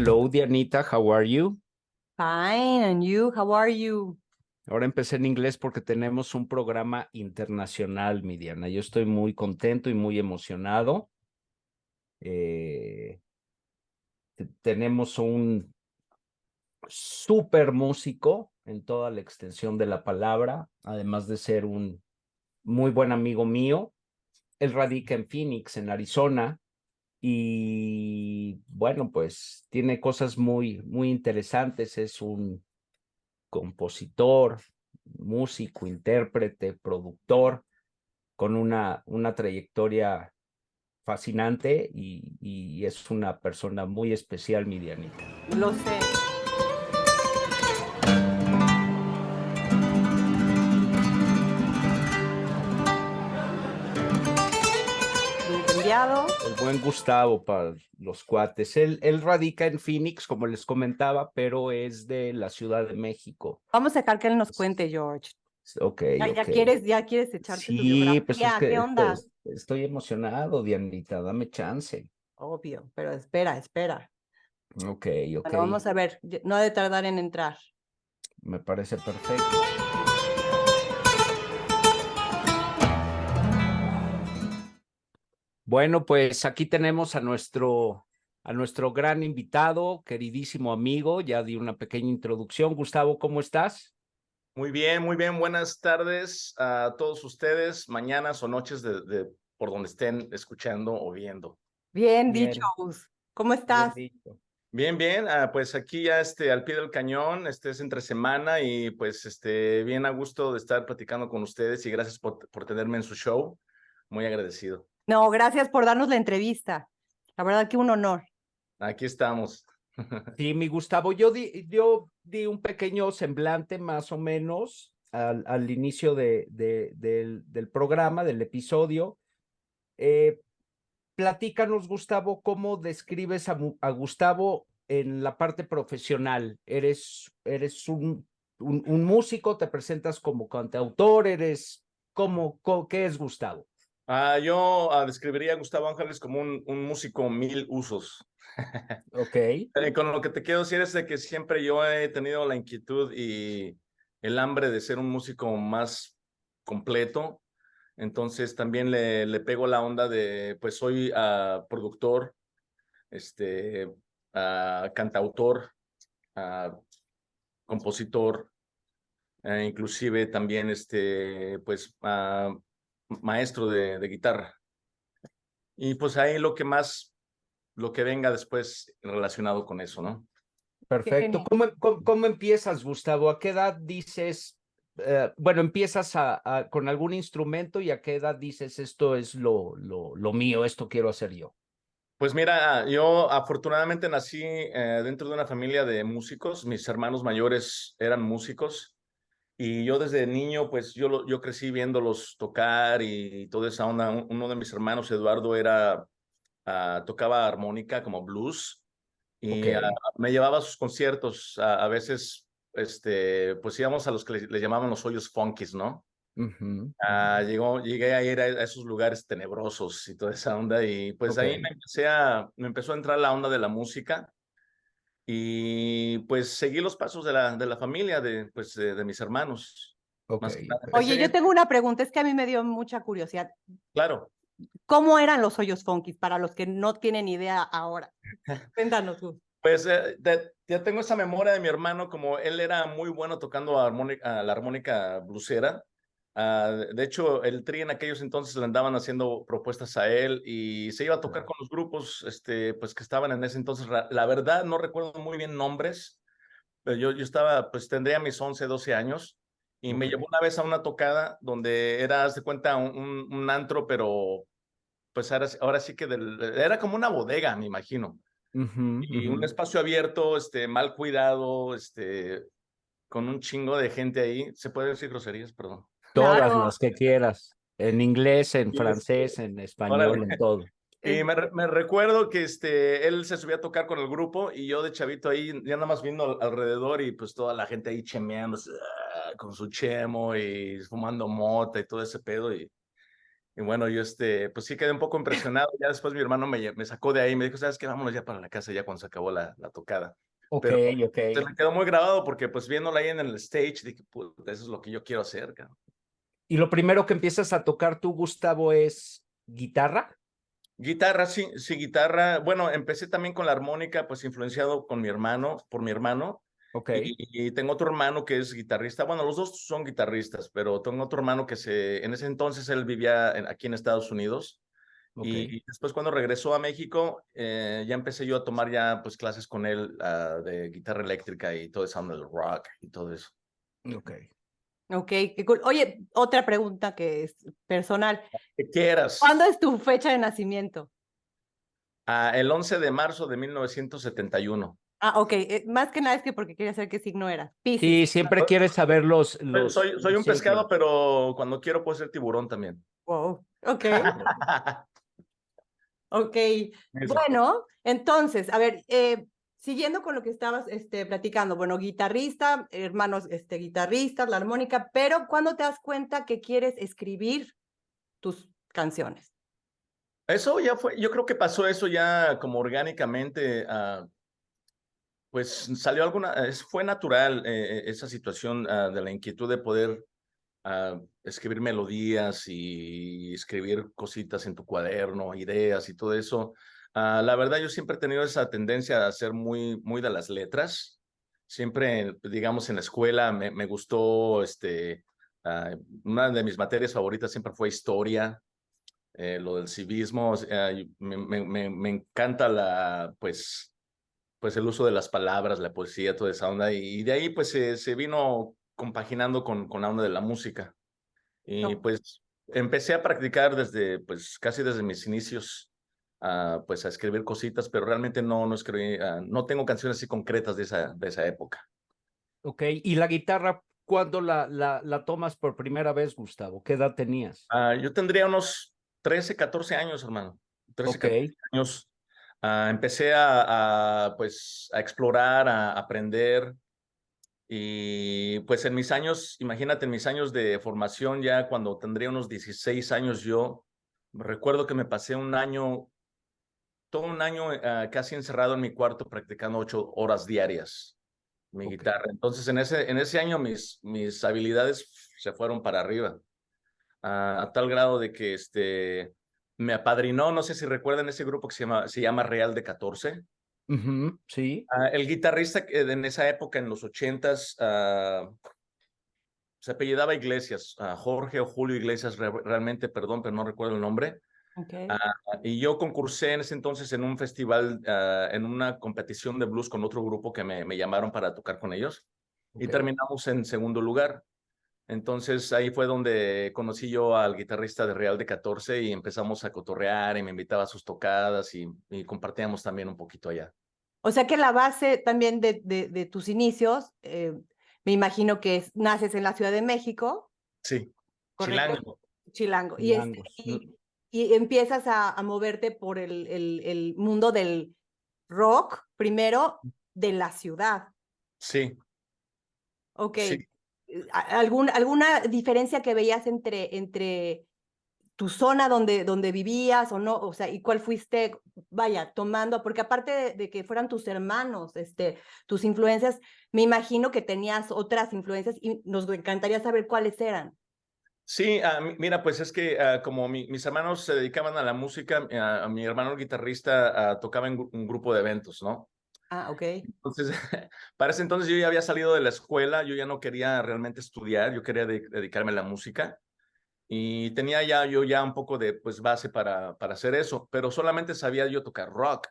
Hello, Dianita, how are you? Fine, and you, how are you? Ahora empecé en inglés porque tenemos un programa internacional, mi Diana. Yo estoy muy contento y muy emocionado. Eh, Tenemos un súper músico en toda la extensión de la palabra, además de ser un muy buen amigo mío. Él radica en Phoenix, en Arizona, y bueno, pues tiene cosas muy interesantes. Es un compositor, músico, intérprete, productor, con una trayectoria fascinante y es una persona muy especial, mi Dianita. Lo sé. Enviado. El buen Gustavo para los cuates. Él radica en Phoenix, como les comentaba, pero es de la Ciudad de México. Vamos a dejar que él nos cuente, George. Ok, Ya ok. quieres echarte tu Sí, pues es biografía. ¿Qué que onda? estoy emocionado, Dianita, dame chance. Obvio, pero espera. Ok, ok, Bueno, vamos a ver, no ha de tardar en entrar. me parece perfecto. Bueno, pues aquí tenemos a nuestro gran invitado, queridísimo amigo. Ya di una pequeña introducción. Gustavo, ¿cómo estás? Muy bien, muy bien. Buenas tardes a todos ustedes, mañanas o noches por donde estén escuchando o viendo. Bien dicho, Bien, Gus. ¿Cómo bien estás? dicho. Bien, bien. Pues aquí ya al pie del cañón, es entre semana y pues bien a gusto de estar platicando con ustedes y gracias por tenerme en su show. Muy agradecido. No, gracias por darnos la entrevista. La verdad que un honor. Aquí estamos. Sí, mi Gustavo, yo di un pequeño semblante más o menos al inicio del programa, del episodio. Eh, Platícanos, Gustavo, cómo describes a Gustavo en la parte profesional. ¿Eres un músico? ¿Te presentas como cantautor? ¿Qué es Gustavo? Yo describiría a Gustavo Ángeles como un músico mil usos. Ok, Con lo que te quiero decir es de que siempre yo he tenido la inquietud y el hambre de ser un músico más completo. Entonces también le pego la onda de, pues soy productor, este, cantautor, ah, compositor, inclusive también pues maestro de guitarra. Y pues ahí lo que venga después relacionado con eso, ¿no? Qué perfecto. genial. ¿Cómo empiezas, Gustavo? ¿A qué edad dices, bueno, empiezas con algún instrumento y a qué edad dices esto es lo mío, esto quiero hacer yo? Pues mira, yo afortunadamente nací dentro de una familia de músicos. Mis hermanos mayores eran músicos y yo desde niño, pues yo crecí viéndolos tocar y toda esa onda. Uno de mis hermanos, Eduardo, tocaba armónica como blues Ok. y me llevaba a sus conciertos. A veces, pues íbamos a los que le llamaban los hoyos funkis, ¿no? Ujú. Llegué a ir a esos lugares tenebrosos y toda esa onda y pues Ok. ahí me empezó a entrar la onda de la música y pues seguí los pasos de la familia, de mis hermanos. Ok. Más que nada, Ok. Oye, yo empecé, tengo una pregunta, es que a mí me dio mucha curiosidad. claro. ¿Cómo eran los hoyos funkis para los que no tienen idea ahora? Cuéntanos, Gus. Pues ya tengo esa memoria de mi hermano, como él era muy bueno tocando la armónica blusera. De hecho, el Tri en aquellos entonces le andaban haciendo propuestas a él y se iba a tocar con los grupos pues, que estaban en ese entonces. La verdad, no recuerdo muy bien nombres, pero yo estaba, pues tendría mis 11 12 años y me Ok. llevó una vez a una tocada donde era, haz de cuenta, un antro, pero pues ahora sí que era como una bodega, me imagino Ujú, y ujú. un espacio abierto, mal cuidado, con un chingo de gente ahí. ¿Se puede decir groserías? Perdón. Todas Claro. las que quieras, en inglés, en Y francés, en órale. español, en todo. Y me recuerdo que él se subía a tocar con el grupo y yo de chavito ahí, ya nada más viendo alrededor y pues toda la gente ahí chemeando con su chemo y fumando mota y todo ese pedo. Y bueno, yo pues sí quedé un poco impresionado. Ya después mi hermano me sacó de ahí y me dijo, ¿sabes qué? Vámonos ya para la casa ya cuando se acabó la tocada. Ok, Pero ok. se me quedó muy grabado porque pues viéndola ahí en el stage, dije, puta, eso es lo que yo quiero hacer, cabrón. Y lo primero que empiezas a tocar tú, Gustavo, es guitarra. Guitarra, sí, sí, guitarra. Bueno, empecé también con la armónica, pues influenciado con mi hermano, por mi hermano. Ok, Y tengo otro hermano que es guitarrista. Bueno, los dos son guitarristas, pero tengo otro hermano que en ese entonces él vivía aquí en Estados Unidos. ok, Y después cuando regresó a México, ya empecé yo a tomar ya pues clases con él de guitarra eléctrica y todo eso, del rock y todo eso. ok. Ok, qué cool. Oye, otra pregunta que es personal. Que quieras. ¿Cuándo es tu fecha de nacimiento? El 11 de marzo de 1971. Ah, ok. Más que nada es que porque quería saber qué signo era. Piscis. Sí, siempre quieres saber Soy los un pescado, signos. pero cuando quiero puedo ser tiburón también. Wow. Ok, ok. Eso. Bueno, entonces, a ver, siguiendo con lo que estabas platicando, bueno, guitarrista, hermanos guitarristas, la armónica, pero ¿cuándo te das cuenta que quieres escribir tus canciones? Eso ya fue, yo creo que pasó eso ya como orgánicamente, pues salió fue natural esa situación de la inquietud de poder escribir melodías y escribir cositas en tu cuaderno, ideas y todo eso. La verdad, yo siempre he tenido esa tendencia a ser muy, muy de las letras. Siempre, digamos, en la escuela me gustó, una de mis materias favoritas siempre fue historia, lo del civismo. O sea, me encanta pues el uso de las palabras, la poesía, toda esa onda. Y de ahí, pues, se vino compaginando con la onda de la música. Y No. pues empecé a practicar pues casi desde mis inicios, pues a escribir cositas, pero realmente no escribí, no tengo canciones así concretas de esa época. Ok, y la guitarra, ¿cuándo la tomas por primera vez, Gustavo? ¿Qué edad tenías? Yo tendría unos 13 14 años, hermano. 13 Ok, 14 años. Empecé pues, a explorar, a aprender. Y pues en mis años, imagínate, en mis años de formación, ya cuando tendría unos 16 años yo, recuerdo que me pasé todo un año casi encerrado en mi cuarto practicando 8 horas diarias mi ok. guitarra. Entonces en ese año mis habilidades se fueron para arriba, a tal grado de que me apadrinó, no sé si recuerdan ese grupo que se llama Real de 14. Ujú, sí, El guitarrista en esa época, en los 80s, se apellidaba Iglesias, Jorge o Julio Iglesias, realmente, perdón, pero no recuerdo el nombre. Ok. Y yo concursé en ese entonces en un festival, en una competición de blues con otro grupo que me llamaron para tocar con ellos y ok. terminamos en segundo lugar. Entonces ahí fue donde conocí yo al guitarrista de Real de 14 y empezamos a cotorrear y me invitaba a sus tocadas y compartíamos también un poquito allá. O sea que la base también de tus inicios, me imagino que naces en la Ciudad de México, Sí, ¿correcto? Chilango. Chilango. Chilangos. Y empiezas a moverte por el mundo del rock, primero de la ciudad. Sí, Ok. sí. ¿Alguna diferencia que veías entre tu zona donde vivías o no? O sea, ¿y cuál fuiste, vaya, tomando? Porque aparte de que fueran tus hermanos, tus influencias, me imagino que tenías otras influencias y nos encantaría saber cuáles eran. Sí, mira, pues es que como mis hermanos se dedicaban a la música, a mi hermano el guitarrista tocaba en un grupo de eventos, ¿no? Ah, ok. Entonces, para ese entonces yo ya había salido de la escuela, yo ya no quería realmente estudiar, yo quería dedicarme a la música y tenía yo ya un poco de pues base para hacer eso, pero solamente sabía yo tocar rock.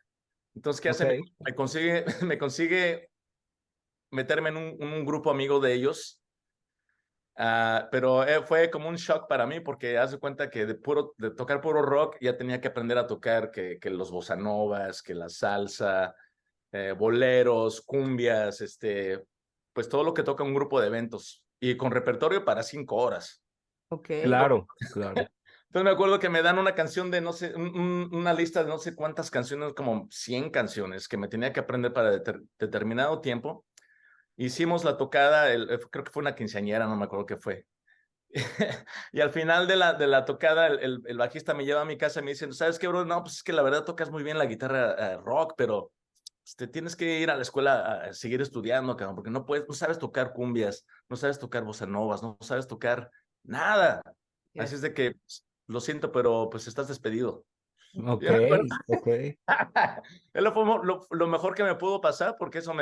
Entonces, ¿qué Ok, hace? Me consigue, me consigue meterme en un grupo amigo de ellos. Pero fue como un shock para mí porque haz de cuenta que de tocar puro rock ya tenía que aprender a tocar que los bossa novas, que la salsa, boleros, cumbias, pues todo lo que toca un grupo de eventos y con repertorio para 5 horas. Ok. claro, claro. Entonces me acuerdo que me dan una canción de no sé, una lista de no sé cuántas canciones, como 100 canciones que me tenía que aprender para determinado tiempo. Hicimos la tocada, creo que fue una quinceañera, no me acuerdo qué fue. Y al final de la tocada, el bajista me lleva a mi casa y me dice, ¿sabes qué, bro? No, pues es que la verdad tocas muy bien la guitarra rock, pero te tienes que ir a la escuela a seguir estudiando, cabrón, porque no puedes, no sabes tocar cumbias, no sabes tocar bossa novas, no sabes tocar nada. Así es de que, pues, lo siento, pero pues estás despedido. Ok, Yo me acuerdo, ok. es lo mejor que me pudo pasar, porque eso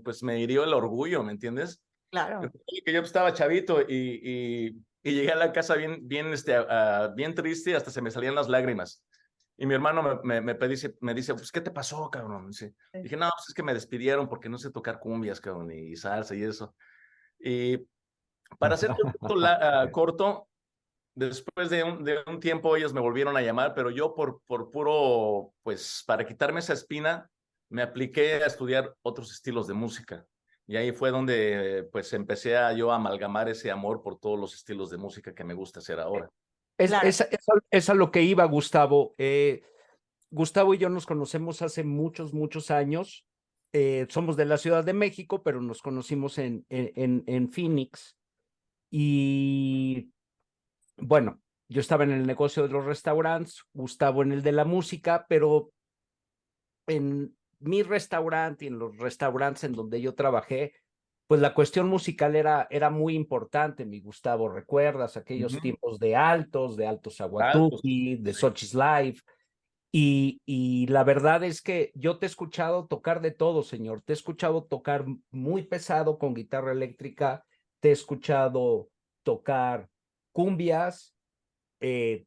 pues me hirió el orgullo, ¿me entiendes? Claro. Que yo estaba chavito y llegué a la casa bien triste, hasta se me salían las lágrimas. Y mi hermano me dice, pues, ¿qué te pasó, cabrón? Dice, Sí. dije, no, pues es que me despidieron porque no sé tocar cumbias, cabrón, y salsa y eso. Y para hacer un cuento corto, después de un tiempo ellos me volvieron a llamar, pero yo por puro, pues para quitarme esa espina, me apliqué a estudiar otros estilos de música. Y ahí fue donde pues empecé a yo a amalgamar ese amor por todos los estilos de música que me gusta hacer ahora. Claro. Es a lo que iba, Gustavo. Gustavo y yo nos conocemos hace muchos, muchos años. Somos de la Ciudad de México, pero nos conocimos en Phoenix. Y bueno, yo estaba en el negocio de los restaurantes, Gustavo en el de la música, pero en mi restaurante y en los restaurantes en donde yo trabajé, pues la cuestión musical era muy importante, mi Gustavo. ¿Recuerdas aquellos Ujú. tiempos de Altos, Altos. Aguatuki, de Sí. Xochitl Live? Y la verdad es que yo te he escuchado tocar de todo, señor. Te he escuchado tocar muy pesado con guitarra eléctrica, te he escuchado tocar cumbias,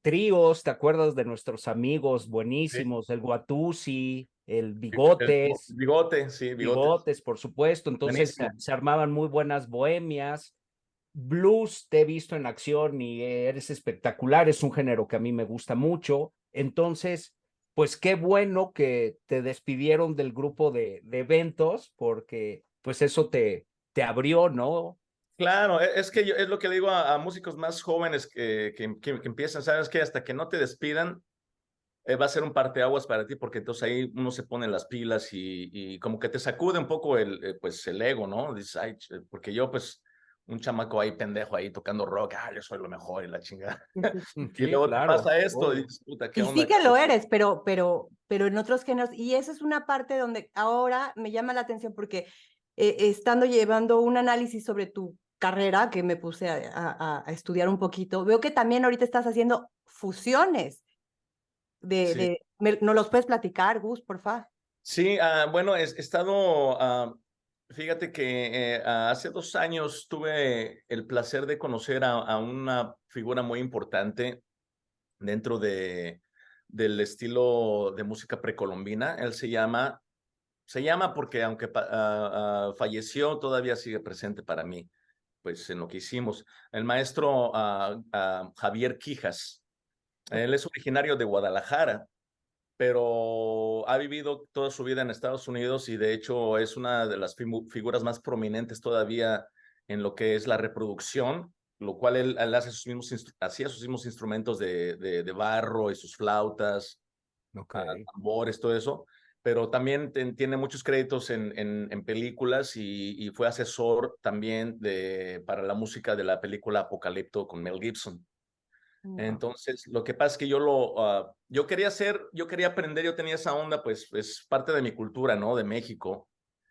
tríos. ¿Te acuerdas de nuestros amigos Sí. buenísimos, el Guatusi, el El Bigotes? bigote, sí, bigotes. Bigotes, por supuesto. Entonces Buenísimo. se armaban muy buenas bohemias. Blues, te he visto en acción y eres espectacular. Es un género que a mí me gusta mucho. Entonces, pues qué bueno que te despidieron del grupo de eventos, porque pues eso te abrió, ¿no? Claro, es que es lo que le digo a músicos más jóvenes que empiezan, sabes que hasta que no te despidan, va a ser un parteaguas para ti, porque entonces ahí uno se pone las pilas y como que te sacude un poco pues el ego, ¿no? Dices, ay, porque yo pues un chamaco ahí pendejo ahí tocando rock, yo soy lo mejor y la chingada. Y Sí, luego te claro, pasa esto y obvio. dices, puta, ¿qué Y sí onda, que cabrón? lo eres, pero en otros géneros. Y esa es una parte donde ahora me llama la atención porque estando llevando un análisis sobre tu carrera, que me puse a estudiar un poquito, veo que también ahorita estás haciendo fusiones Sí. ¿nos los puedes platicar, Gus, por favor? Sí, bueno, he estado, fíjate que hace 2 años tuve el placer de conocer a una figura muy importante dentro del estilo de música precolombina. Él se llama porque aunque falleció, todavía sigue presente para mí, pues en lo que hicimos. El maestro Javier Quijas. Él es originario de Guadalajara, pero ha vivido toda su vida en Estados Unidos y de hecho es una de las figuras más prominentes todavía en lo que es la reproducción, lo cual él hace hacía sus mismos instrumentos de barro y sus flautas, Ok. tambores, todo eso, pero también tiene muchos créditos en películas y fue asesor también para la música de la película Apocalipto con Mel Gibson. No. Entonces, lo que pasa es que yo quería aprender, yo tenía esa onda, pues es parte de mi cultura, ¿no? De México,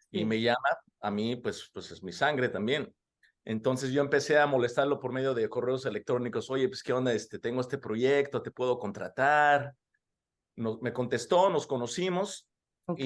y Sí. me llama a mí, pues es mi sangre también. Entonces yo empecé a molestarlo por medio de correos electrónicos, oye, pues qué onda, tengo este proyecto, te puedo contratar. Me contestó, nos conocimos, Ok.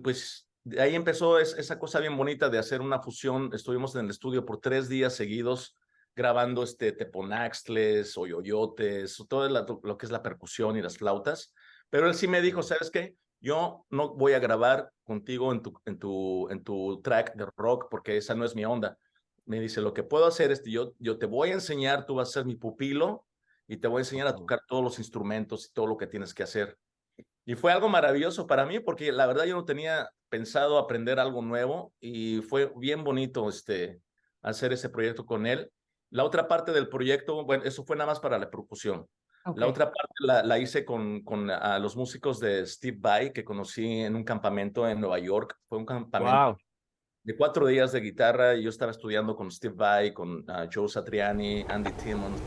pues de ahí empezó esa cosa bien bonita de hacer una fusión. Estuvimos en el estudio por 3 días seguidos grabando teponaxtles, oyoyotes, todo lo que es la percusión y las flautas. Pero él sí me dijo, ¿sabes qué? Yo no voy a grabar contigo en tu track de rock porque esa no es mi onda. Me dice, lo que puedo hacer es que yo te voy a enseñar, tú vas a ser mi pupilo y te voy a enseñar a Ok. tocar todos los instrumentos y todo lo que tienes que hacer. Y fue algo maravilloso para mí porque la verdad yo no tenía pensado aprender algo nuevo y fue bien bonito hacer ese proyecto con él. La otra parte del proyecto, bueno, eso fue nada más para la percusión. Ok. La otra parte la hice con los músicos de Steve Vai que conocí en un campamento en Nueva York. Fue un campamento Wow. de 4 días de guitarra. Y yo estaba estudiando con Steve Vai, con Joe Satriani, Andy Timmons.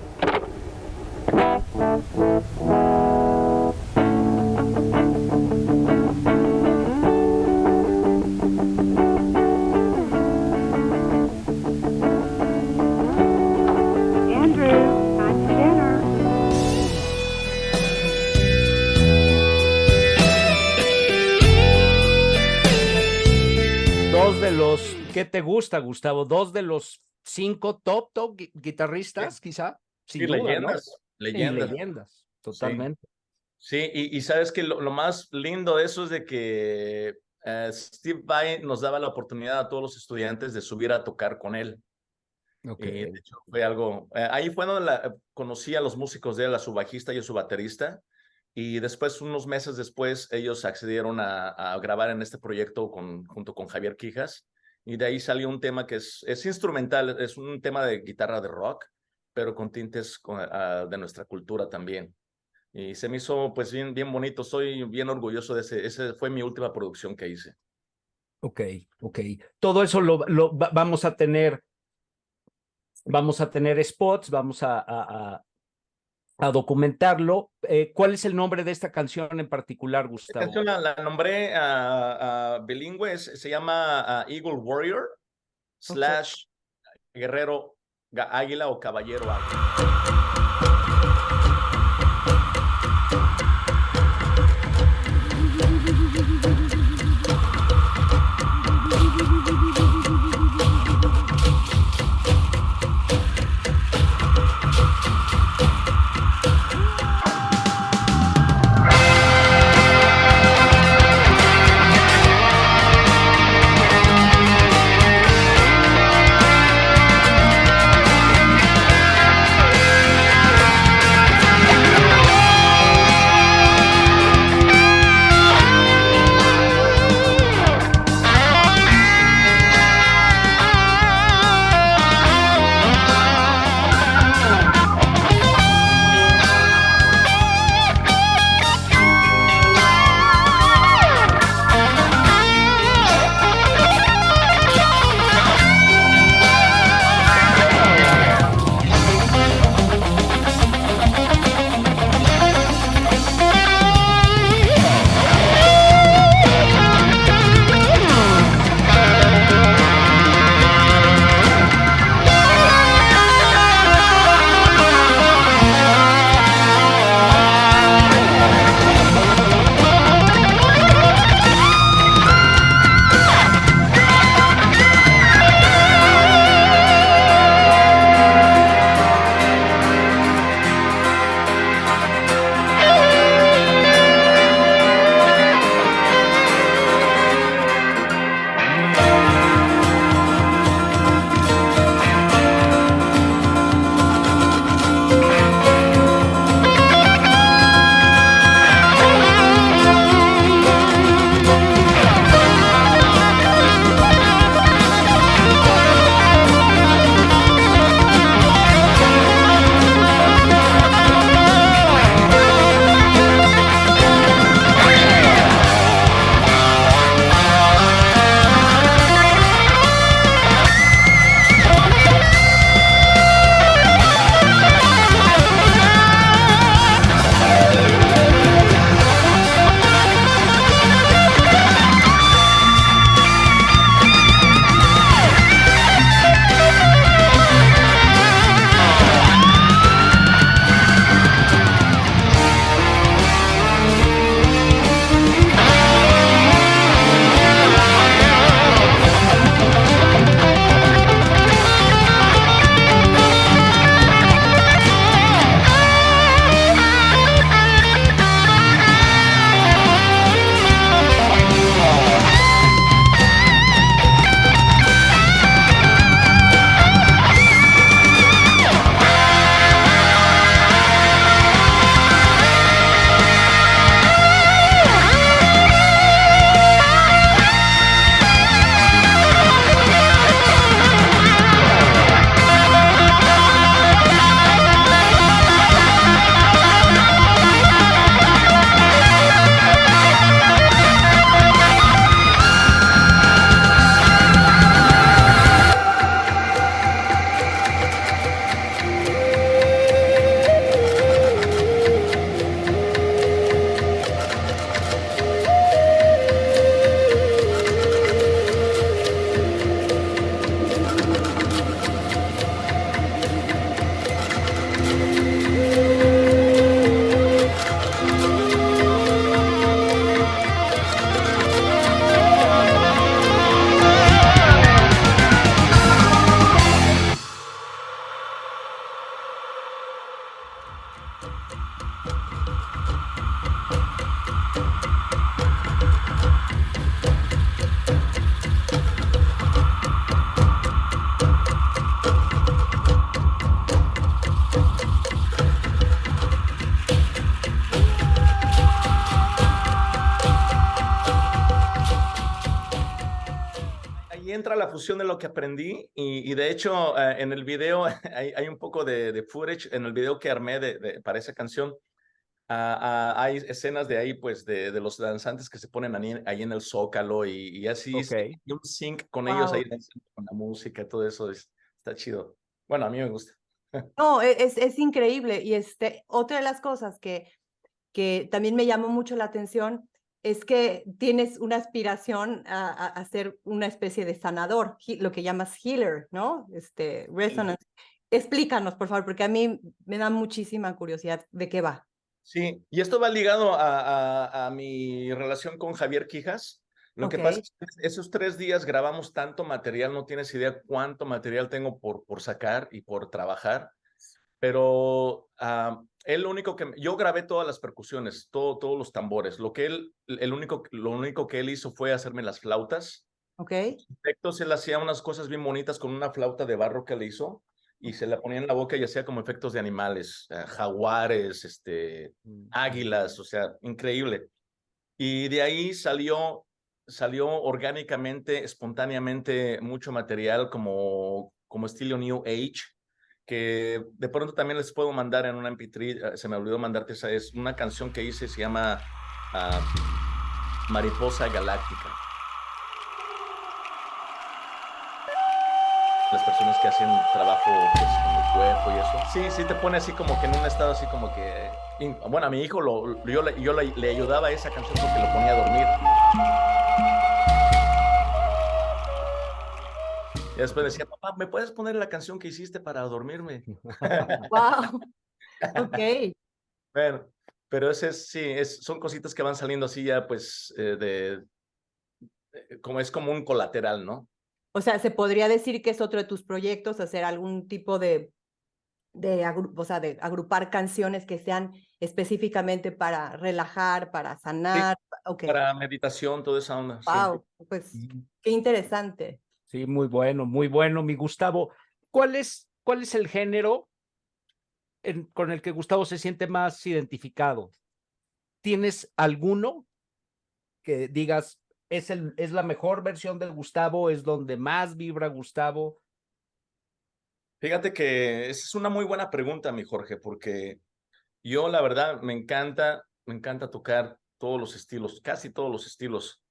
¿Qué te gusta, Gustavo? ¿Dos de los 5 top guitarristas, quizá? Sí, Sin duda, leyendas, ¿no? leyendas. Leyendas, totalmente. Sí, y sabes que lo más lindo de eso es de que Steve Vai nos daba la oportunidad a todos los estudiantes de subir a tocar con él. Okay. Y de hecho fue algo, ahí fue donde conocí a los músicos de él, a su bajista y a su baterista. Y después, unos meses después, ellos accedieron a grabar en este proyecto junto con Javier Quijas. Y de ahí salió un tema que es instrumental, es un tema de guitarra de rock, pero con tintes de nuestra cultura también. Y se me hizo pues bien bonito, soy bien orgulloso de ese fue mi última producción que hice. Ok. Todo eso vamos a tener spots, vamos a documentarlo. ¿Cuál es el nombre de esta canción en particular, Gustavo? Esta canción la nombré bilingüe, se llama Eagle Warrior / Guerrero Águila o Caballero Águila. Ahí entra la fusión de lo que aprendí y de hecho en el video hay un poco de footage en el video que armé para esa canción. Hay escenas de ahí, pues, de los danzantes que se ponen ahí en el Zócalo y así, Ok. y un sync con ellos Wow. ahí danzando con la música, todo eso está chido. Bueno, a mí me gusta. No, es increíble. Y otra de las cosas que también me llamó mucho la atención es que tienes una aspiración a ser una especie de sanador, lo que llamas healer, ¿no? Resonance. Explícanos, por favor, porque a mí me da muchísima curiosidad de qué va. Sí, y esto va ligado a mi relación con Javier Quijas. Lo que Ok. pasa es que esos 3 días grabamos tanto material, no tienes idea cuánto material tengo por sacar y por trabajar, pero él lo único que, yo grabé todas las percusiones, todos los tambores, lo único que él hizo fue hacerme las flautas. Ok. Efectos, él hacía unas cosas bien bonitas con una flauta de barro que le hizo y se la ponía en la boca y hacía como efectos de animales, jaguares, águilas, o sea, increíble. Y de ahí salió orgánicamente, espontáneamente mucho material como estilo New Age, que de pronto también les puedo mandar en una MP3, se me olvidó mandarte esa, es una canción que hice, se llama Mariposa Galáctica. Las personas que hacen trabajo pues, con el cuerpo y eso. Sí, sí te pone así como que en un estado así como que... Bueno, a mi hijo yo le ayudaba a esa canción porque lo ponía a dormir. Y después decía, papá, ¿me puedes poner la canción que hiciste para dormirme? Wow. Ok. Bueno, pero son cositas que van saliendo así ya pues como es como un colateral, ¿no? O sea, se podría decir que es otro de tus proyectos, hacer algún tipo o sea, de agrupar canciones que sean específicamente para relajar, para Sí, sanar. Ok. para meditación, toda esa onda, sí. Wow. Pues qué interesante. Sí, muy bueno, mi Gustavo. ¿Cuál es el género con el que Gustavo se siente más identificado? ¿Tienes alguno que digas, es la mejor versión de Gustavo, es donde más vibra Gustavo? Fíjate que esa es una muy buena pregunta, mi Jorge, porque yo la verdad me encanta tocar todos los estilos, casi todos los estilos.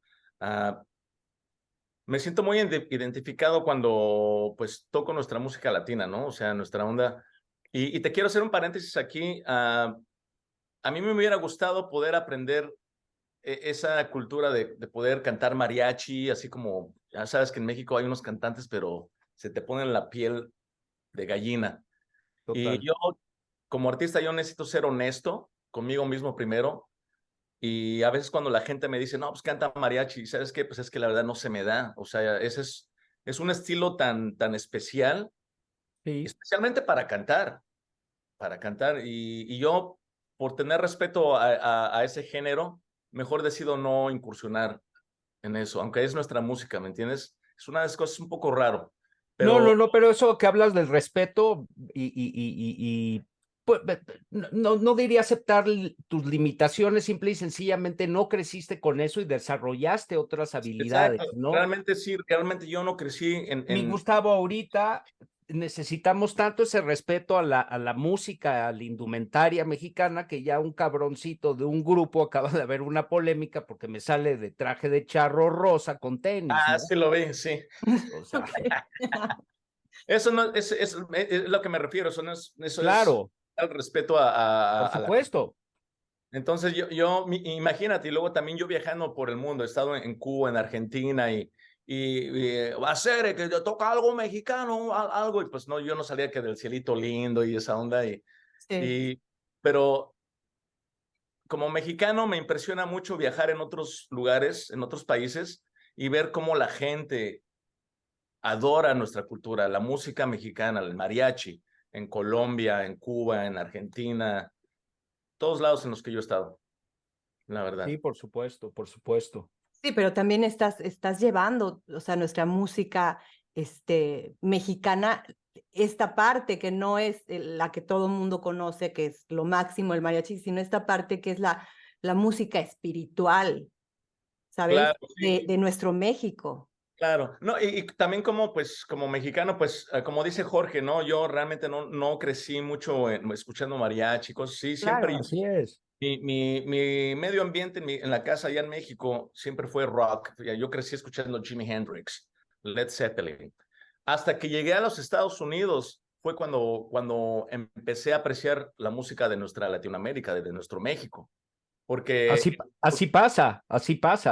Me siento muy identificado cuando pues toco nuestra música latina, ¿no? O sea, nuestra onda. Y te quiero hacer un paréntesis aquí. A mí me hubiera gustado poder aprender esa cultura de poder cantar mariachi, así como, ya sabes que en México hay unos cantantes, pero se te ponen la piel de gallina. Y Total. yo, como artista, yo necesito ser honesto conmigo mismo primero. Y a veces cuando la gente me dice, no, pues canta mariachi, ¿sabes qué? Pues es que la verdad no se me da. O sea, es un estilo tan especial, Sí. especialmente para cantar. Y yo, por tener respeto a ese género, mejor decido no incursionar en eso, aunque es nuestra música, ¿me entiendes? Es una de las cosas un poco raro, pero No, pero eso que hablas del respeto y pues, no diría aceptar tus limitaciones, simple y sencillamente no creciste con eso y desarrollaste otras habilidades, exacto, ¿no? realmente sí, realmente yo no crecí Mi Gustavo, ahorita necesitamos tanto ese respeto a la música, a la indumentaria mexicana, que ya un cabroncito de un grupo acaba de haber una polémica porque me sale de traje de charro rosa con tenis, ¿no? sí lo vi, sí. O sea, Eso no es lo que me refiero, eso es claro, el respeto por a la... supuesto. Entonces imagínate, y luego también yo viajando por el mundo, he estado en Cuba, en Argentina va a ser que toca algo mexicano, algo, y pues no, yo no salía que del cielito lindo y esa onda, Sí. Pero como mexicano me impresiona mucho viajar en otros lugares, en otros países, y ver cómo la gente adora nuestra cultura, la música mexicana, el mariachi, en Colombia, en Cuba, en Argentina, todos lados en los que yo he estado, la verdad. Sí, por supuesto, por supuesto. Sí, pero también estás llevando, o sea, nuestra música mexicana, esta parte que no es la que todo el mundo conoce, que es lo máximo el mariachi, sino esta parte que es la música espiritual, ¿sabes? Claro, sí, De nuestro México. claro. No, y también como, pues, como mexicano, pues, como dice Jorge, ¿no? Yo realmente no crecí mucho escuchando mariachi, cosas así. Siempre Claro. Así es. mi medio ambiente en la casa allá en México siempre fue rock. Yo crecí escuchando Jimi Hendrix, Led Zeppelin. Hasta que llegué a los Estados Unidos fue cuando empecé a apreciar la música de nuestra Latinoamérica, de nuestro México. Porque Así pasa, tuvo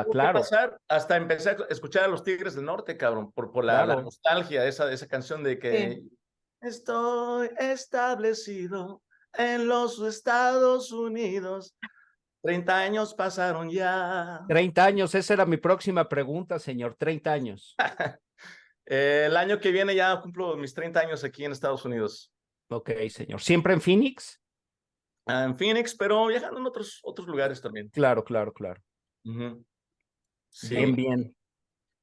que claro, pasar, hasta empecé a escuchar a los Tigres del Norte, cabrón, por la claro. nostalgia de esa canción de que Sí. estoy establecido en los Estados Unidos. 30 años pasaron ya. 30 años, esa era mi próxima pregunta, señor. 30 años. El año que viene ya cumplo mis 30 años aquí en Estados Unidos. Ok, señor. ¿Siempre en Phoenix? En Phoenix, pero viajando en otros lugares también. Claro, claro, claro. Ujú. Bien, Sí, bien.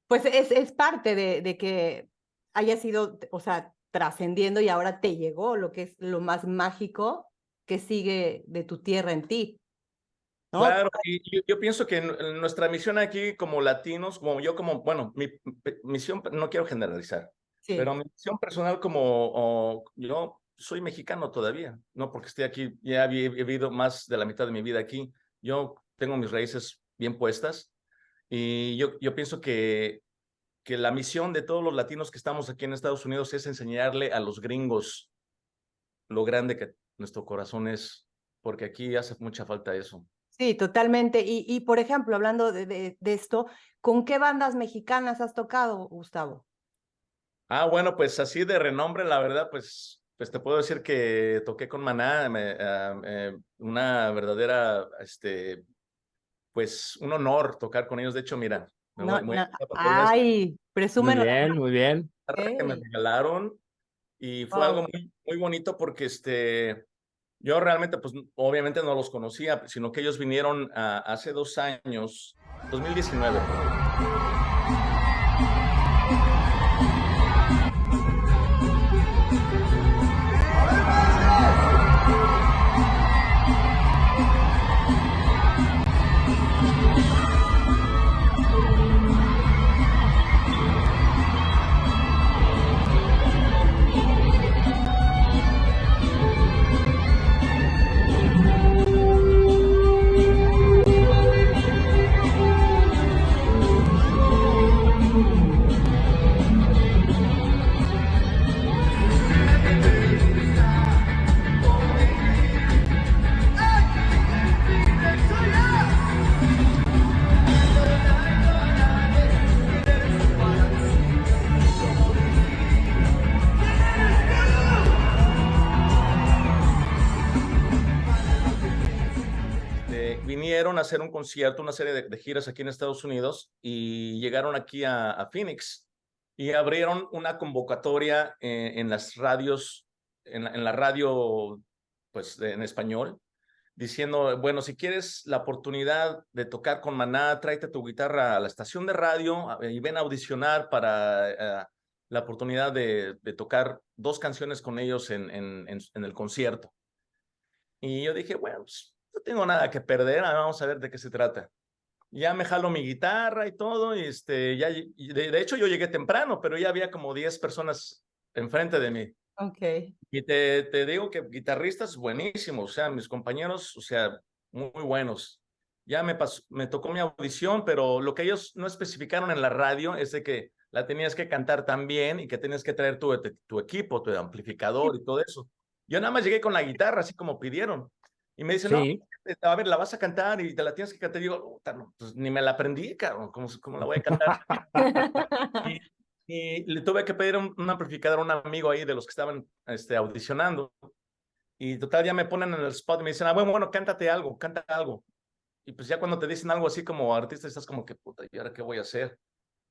Pues es parte de que haya sido, o sea, trascendiendo y ahora te llegó lo que es lo más mágico que sigue de tu tierra en ti, ¿no? claro. Y yo pienso que en nuestra misión aquí como latinos, bueno, mi misión, no quiero generalizar, pero Sí. mi misión personal yo soy mexicano todavía, no porque esté aquí, ya he vivido más de la mitad de mi vida aquí. Yo tengo mis raíces bien puestas y yo pienso que la misión de todos los latinos que estamos aquí en Estados Unidos es enseñarle a los gringos lo grande que nuestro corazón es, porque aquí hace mucha falta eso. Sí, totalmente. Y por ejemplo, hablando de esto, ¿con qué bandas mexicanas has tocado, Gustavo? Bueno, pues así de renombre, la verdad, pues te puedo decir que toqué con Maná, una verdadera, pues un honor tocar con ellos. De hecho, mira, No, voy a no. empezar porque es Ay, Muy presúmenlo. bien, muy bien. la guitarra que me Ok. regalaron y fue algo Wow. muy bonito porque yo realmente, pues obviamente no los conocía, sino que ellos vinieron hace 2 años, 2019. Vinieron a hacer un concierto, una serie de giras aquí en Estados Unidos y llegaron aquí a Phoenix y abrieron una convocatoria en las radios, en la radio, pues en español, diciendo, bueno, si quieres la oportunidad de tocar con Maná, tráete tu guitarra a la estación de radio y ven a audicionar para la oportunidad de tocar 2 canciones con ellos en el concierto. Y yo dije, bueno, pues no tengo nada que perder, vamos a ver de qué se trata. Ya me jalo mi guitarra y todo, y de hecho yo llegué temprano, pero ya había como 10 personas enfrente de mí. Ok. Y te digo que guitarristas buenísimos, o sea, mis compañeros, o sea, muy buenos. Ya me tocó mi audición, pero lo que ellos no especificaron en la radio es de que la tenías que cantar tan bien y que tenías que traer tu equipo, tu amplificador y todo eso. Yo nada más llegué con la guitarra, así como pidieron. Y me dicen, no, Sí. a ver, la vas a cantar y te la tienes que cantar. Y digo, no, pues ni me la aprendí, cabrón, ¿cómo la voy a cantar? Y, y le tuve que pedir un amplificador a un amigo ahí de los que estaban audicionando. Y total, ya me ponen en el spot y me dicen, bueno, cántate algo, canta algo. Y pues ya cuando te dicen algo así como artista, estás como que, puta, ¿y ahora qué voy a hacer?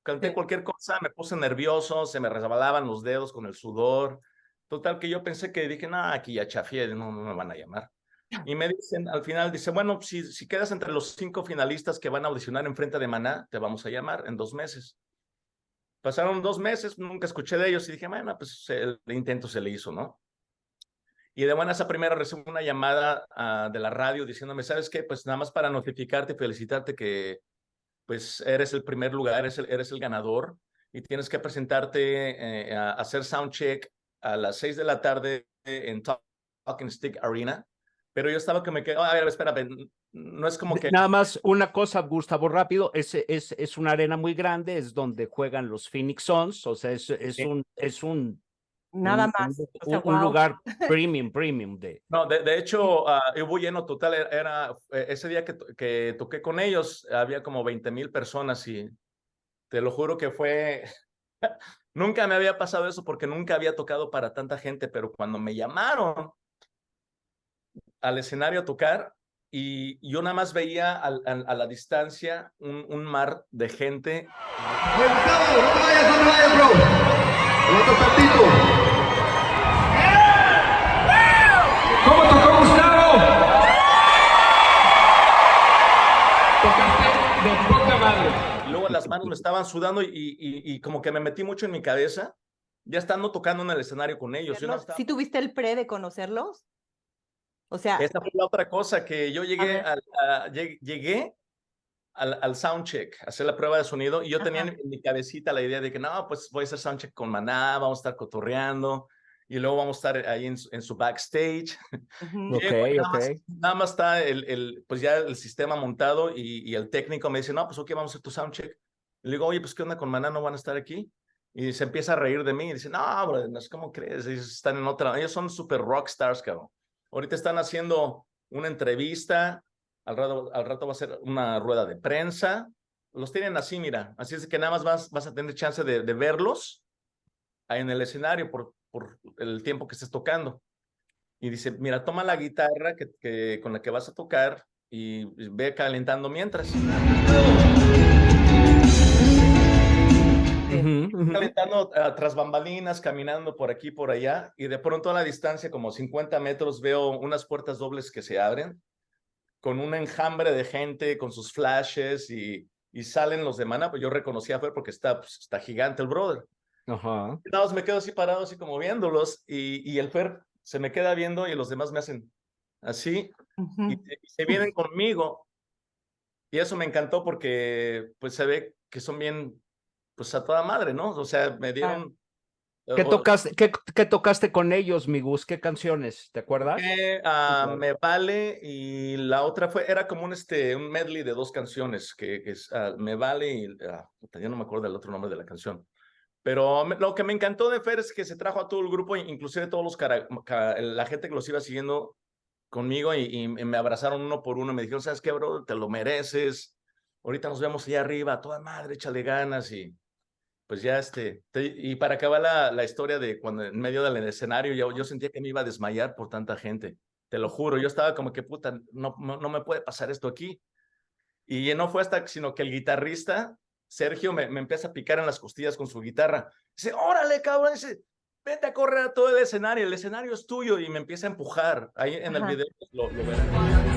Canté Sí. cualquier cosa, me puse nervioso, se me resbalaban los dedos con el sudor. Total, que yo pensé que dije, no, aquí ya chafié, no me van a llamar. Y me dicen, al final, dice, bueno, si quedas entre los 5 finalistas que van a audicionar en frente de Maná, te vamos a llamar en 2 meses. Pasaron 2 meses, nunca escuché de ellos y dije, bueno, pues el intento se le hizo, ¿no? Y de buenas a primera recibo una llamada de la radio diciéndome, ¿sabes qué? Pues nada más para notificarte y felicitarte que pues eres el primer lugar, eres el ganador y tienes que presentarte a hacer soundcheck a las 6 de la tarde en Talking Stick Arena. Pero yo estaba que me quedé, a ver, espérame, no es como que... Nada más una cosa, Gustavo, rápido, es una arena muy grande, es donde juegan los Phoenix Suns, o sea, es un Nada más. O sea, un wow. lugar premium de... No, de hecho, hubo lleno total. Ese día que toqué con ellos, había como 20,000 personas y te lo juro que fue... Nunca me había pasado eso porque nunca había tocado para tanta gente, pero cuando me llamaron al escenario a tocar y yo nada más veía a la distancia un mar de gente. Oye, Gustavo, no te vayas, bro. El otro tantito. ¿Cómo tocó Gustavo? Tocaste de poca madre. Y luego las manos me estaban sudando y como que me metí mucho en mi cabeza, ya estando tocando en el escenario con ellos. Yo no estaba... ¿Sí tuviste el pre de conocerlos? O sea, Esta fue la otra cosa que yo llegué ver. llegué al soundcheck, a hacer la prueba de sonido, y yo tenía Ajá. en mi cabecita la idea de que no, pues voy a hacer soundcheck con Maná, vamos a estar cotorreando, y luego vamos a estar ahí en su backstage. Ujú. Ok, Llego y ok. nada más está pues ya el sistema montado y el técnico me dice, no, pues ok, vamos a hacer tu soundcheck. Le digo, oye, pues ¿qué onda con Maná? ¿No van a estar aquí? Y se empieza a reír de mí y dice, no, bro, no sé cómo crees, ellos están en otra, ellos son super rock stars, cabrón. Ahorita están haciendo una entrevista, al rato va a ser una rueda de prensa, los tienen así, mira, así es que nada más vas a tener chance de verlos ahí en el escenario por el tiempo que estés tocando. Y dice, mira, toma la guitarra con la que vas a tocar y ve calentando mientras. Calentando tras bambalinas, caminando por aquí, por allá, y de pronto a la distancia, como 50 metros, veo unas puertas dobles que se abren, con un enjambre de gente, con sus flashes, y salen los de Maná. Pues yo reconocí a Fer porque está gigante el brother. Ajá. Nada más me quedo así parado, así como viéndolos, y el Fer se me queda viendo y los demás me hacen así, Ujú. y se vienen conmigo, y eso me encantó porque pues se ve que son bien, pues a toda madre, ¿no? O sea, me dieron... ¿Qué tocaste con ellos, mi Gus? ¿Qué canciones? ¿Te acuerdas? Claro. Me Vale, y la otra era como un medley de 2 canciones, que es Me Vale y ya no me acuerdo del otro nombre de la canción. Pero lo que me encantó de Fer es que se trajo a todo el grupo, inclusive todos la gente que los iba siguiendo conmigo, y me abrazaron uno por uno y me dijeron, ¿sabes qué, bro? Te lo mereces. Ahorita nos vemos allá arriba, a toda madre, échale ganas. Y pues ya y para acabar la historia de cuando en medio del escenario yo sentía que me iba a desmayar por tanta gente. Te lo juro, yo estaba como que, puta, no me puede pasar esto aquí. Y no fue sino que el guitarrista, Sergio, me empieza a picar en las costillas con su guitarra. Dice, órale, cabrón, dice, vete a correr a todo el escenario es tuyo, y me empieza a empujar. Ahí en el Ajá. video lo verán.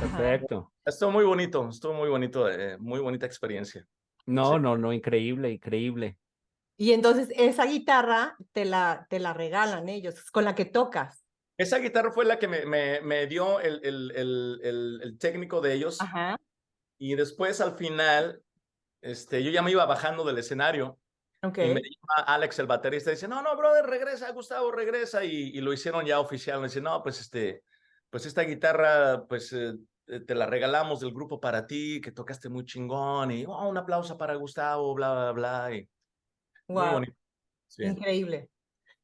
Perfecto. Estuvo muy bonito, muy bonita experiencia. Sí. No, increíble, increíble. Y entonces esa guitarra te la regalan ellos, con la que tocas. Esa guitarra fue la que me dio el técnico de ellos. Ajá. Y después al final, yo ya me iba bajando del escenario. Ok. Y me llama Alex, el baterista, y dice, no, brother, regresa, Gustavo, regresa. Y lo hicieron ya oficial. Me dice, no, pues pues esta guitarra, pues te la regalamos del grupo para ti, que tocaste muy chingón. Y un aplauso para Gustavo, bla, bla, bla. Y muy Wow. bonito. Sí. Increíble.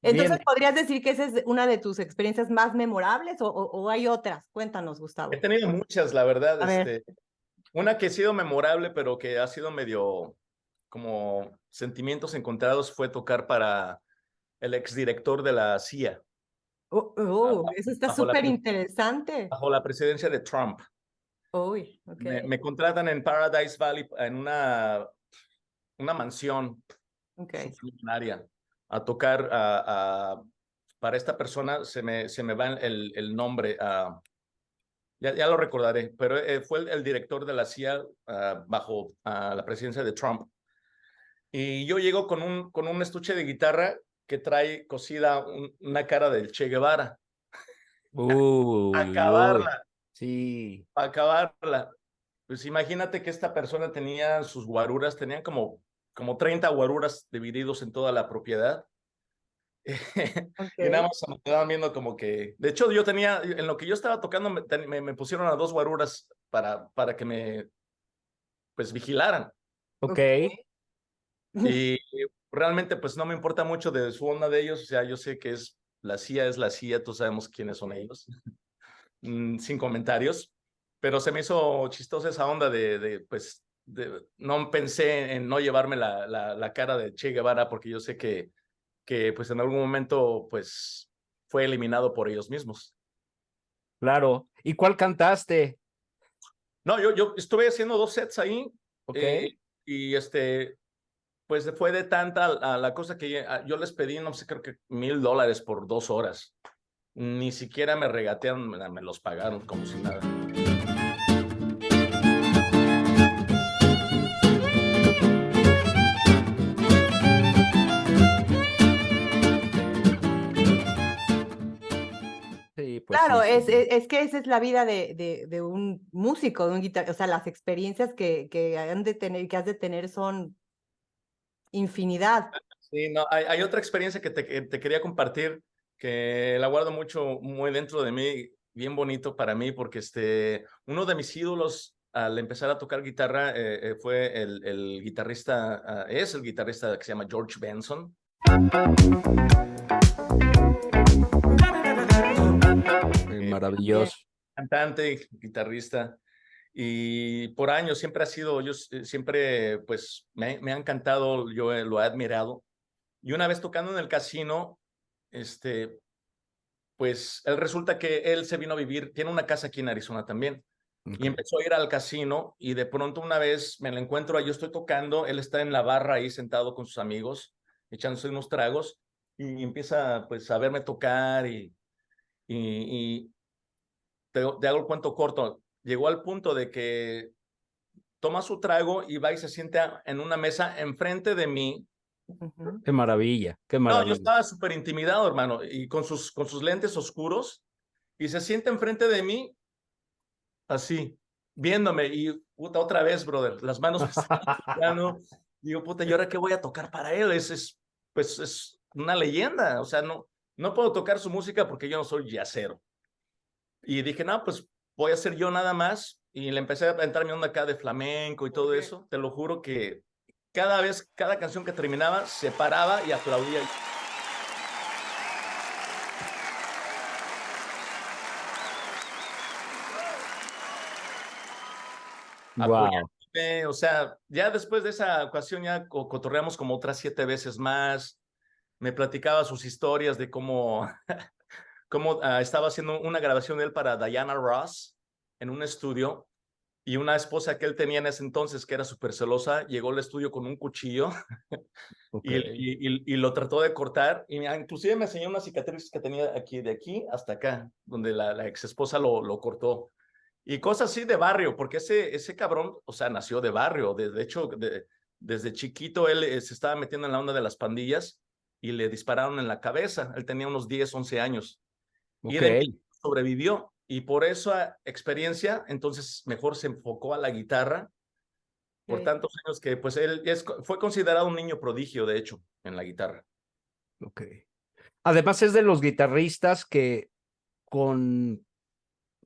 Bien. Entonces, ¿podrías decir que esa es una de tus experiencias más memorables o hay otras? Cuéntanos, Gustavo. He tenido muchas, la verdad. A ver. Una que ha sido memorable, pero que ha sido medio como sentimientos encontrados fue tocar para el exdirector de la CIA, Eso está bajo súper interesante. bajo la presidencia de Trump. Uy, ok. Me contratan en Paradise Valley, en una mansión Okay. millonaria, a tocar para esta persona, se me va el nombre, ya lo recordaré, pero fue el director de la CIA bajo la presidencia de Trump. Y yo llego con un estuche de guitarra que trae cosida una cara del Che Guevara. Acabarla. Sí. Acabarla. Pues imagínate que esta persona tenía sus guaruras, tenían como 30 guaruras divididos en toda la propiedad. Y nada más me quedaban viendo como que... De hecho, yo tenía, en lo que yo estaba tocando, me pusieron a 2 guaruras para que me, pues, vigilaran. Ok. Y realmente, pues, no me importa mucho de su onda de ellos. O sea, yo sé que es la CIA, tú sabemos quiénes son ellos. Sin comentarios. Pero se me hizo chistosa esa onda pues, no pensé en no llevarme la cara de Che Guevara porque yo sé que pues en algún momento pues fue eliminado por ellos mismos. Claro. ¿Y cuál cantaste? No, yo estuve haciendo 2 sets ahí. Ok. Y pues fue de tanta la cosa que yo les pedí, no sé, creo que $1,000 por 2 horas. Ni siquiera me regatearon, me los pagaron como si nada. Sí, pues Claro, sí. es que esa es la vida de un músico, de un guitarrista. O sea, las experiencias que han de tener, que has de tener son infinidad. Sí, no, hay otra experiencia que te quería compartir que la guardo mucho, muy dentro de mí, bien bonito para mí, porque uno de mis ídolos al empezar a tocar guitarra fue el guitarrista, es el guitarrista que se llama George Benson. Maravilloso. Cantante, guitarrista, y por años siempre ha sido, yo siempre, pues, me ha encantado, yo lo he admirado. Y una vez tocando en el casino, pues él resulta que él se vino a vivir, tiene una casa aquí en Arizona también, y empezó a ir al casino y de pronto una vez me lo encuentro, yo estoy tocando, él está en la barra ahí sentado con sus amigos, echándose unos tragos y empieza pues a verme tocar y te hago el cuento corto, llegó al punto de que toma su trago y va y se sienta en una mesa enfrente de mí. Qué maravilla, qué No, yo maravilla. estaba súper intimidado, hermano, y con sus lentes oscuros, y se sienta enfrente de mí, así, viéndome, y puta, otra vez, brother, las manos me están temblando. Digo, puta, ¿y ahora qué voy a tocar para él? Pues es una leyenda, o sea, no puedo tocar su música porque yo no soy jazzero. Y dije, no, pues voy a hacer yo nada más, y le empecé a entrar mi onda acá de flamenco y todo eso. Te lo juro que cada canción que terminaba, se paraba y aplaudía. Wow. O sea, ya después de esa ocasión ya cotorreamos como otras 7 veces más. Me platicaba sus historias de cómo, cómo estaba haciendo una grabación de él para Diana Ross en un estudio y una esposa que él tenía en ese entonces que era súper celosa, llegó al estudio con un cuchillo y lo trató de cortar y inclusive me enseñó una cicatriz que tenía aquí, de aquí hasta acá, donde la ex esposa lo cortó. Y cosas así de barrio, porque ese cabrón, o sea, nació de barrio. De hecho, desde chiquito él se estaba metiendo en la onda de las pandillas y le dispararon en la cabeza. Él tenía unos 10, 11 años. Y de niño sobrevivió. Y por esa experiencia, entonces mejor se enfocó a la guitarra por tantos años que pues él fue considerado un niño prodigio, de hecho, en la guitarra. Ok. Además es de los guitarristas que con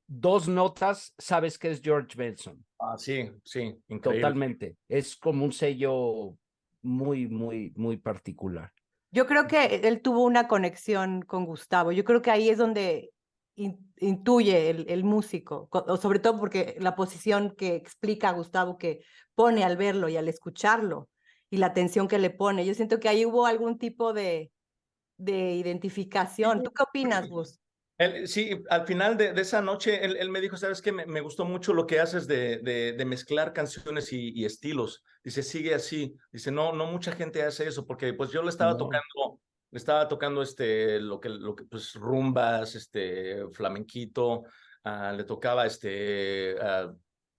2 notas sabes que es George Benson. Ah, sí, sí, increíble. Totalmente. Es como un sello muy, muy, muy particular. Yo creo que él tuvo una conexión con Gustavo. Yo creo que ahí es donde intuye el músico, o sobre todo porque la posición que explica a Gustavo que pone al verlo y al escucharlo. y la atención que le pone. Yo siento que ahí hubo algún tipo de identificación. ¿Tú qué opinas, Gus? Sí, al final de esa noche, él me dijo, ¿sabes qué? Me gustó mucho lo que haces de mezclar canciones y estilos. Dice, sigue así. Dice, no mucha gente hace eso, porque pues yo No. le estaba tocando lo que, pues rumbas, flamenquito, le tocaba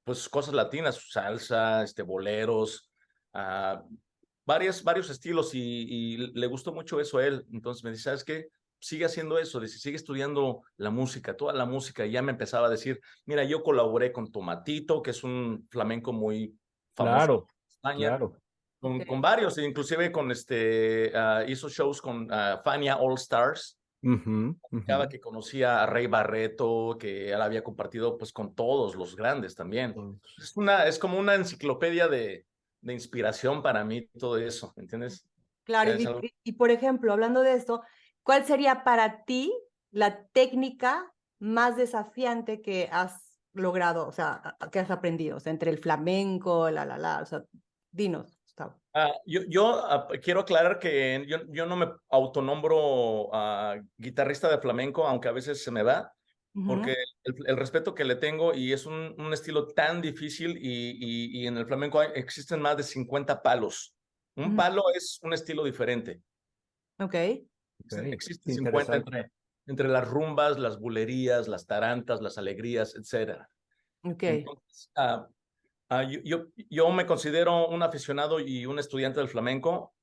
pues cosas latinas, salsa, boleros, varios estilos y le gustó mucho eso a él. Entonces me dice, ¿sabes qué? Sigue haciendo eso, dice, sigue estudiando la música, toda la música. Y ya me empezaba a decir, mira, yo colaboré con Tomatito, que es un flamenco muy famoso Claro, en España, claro. con varios, inclusive con hizo shows con Fania All Stars, Ujú, ujú. que conocía a Rey Barreto, que él había compartido pues con todos los grandes también. Es como una enciclopedia de inspiración para mí todo eso, ¿entiendes? Claro, Es algo... y por ejemplo, hablando de esto, ¿cuál sería para ti la técnica más desafiante que has logrado, o sea, que has aprendido? O sea, entre el flamenco, o sea, dinos, Gustavo. Yo quiero aclarar que yo no me autonombro guitarrista de flamenco, aunque a veces se me va, porque el respeto que le tengo y es un estilo tan difícil y en el flamenco existen más de 50 palos. Un palo es un estilo diferente. Ok. Existen 50 Interesante. entre las rumbas, las bulerías, las tarantas, las alegrías, etc. Ok. Entonces, yo me considero un aficionado y un estudiante del flamenco,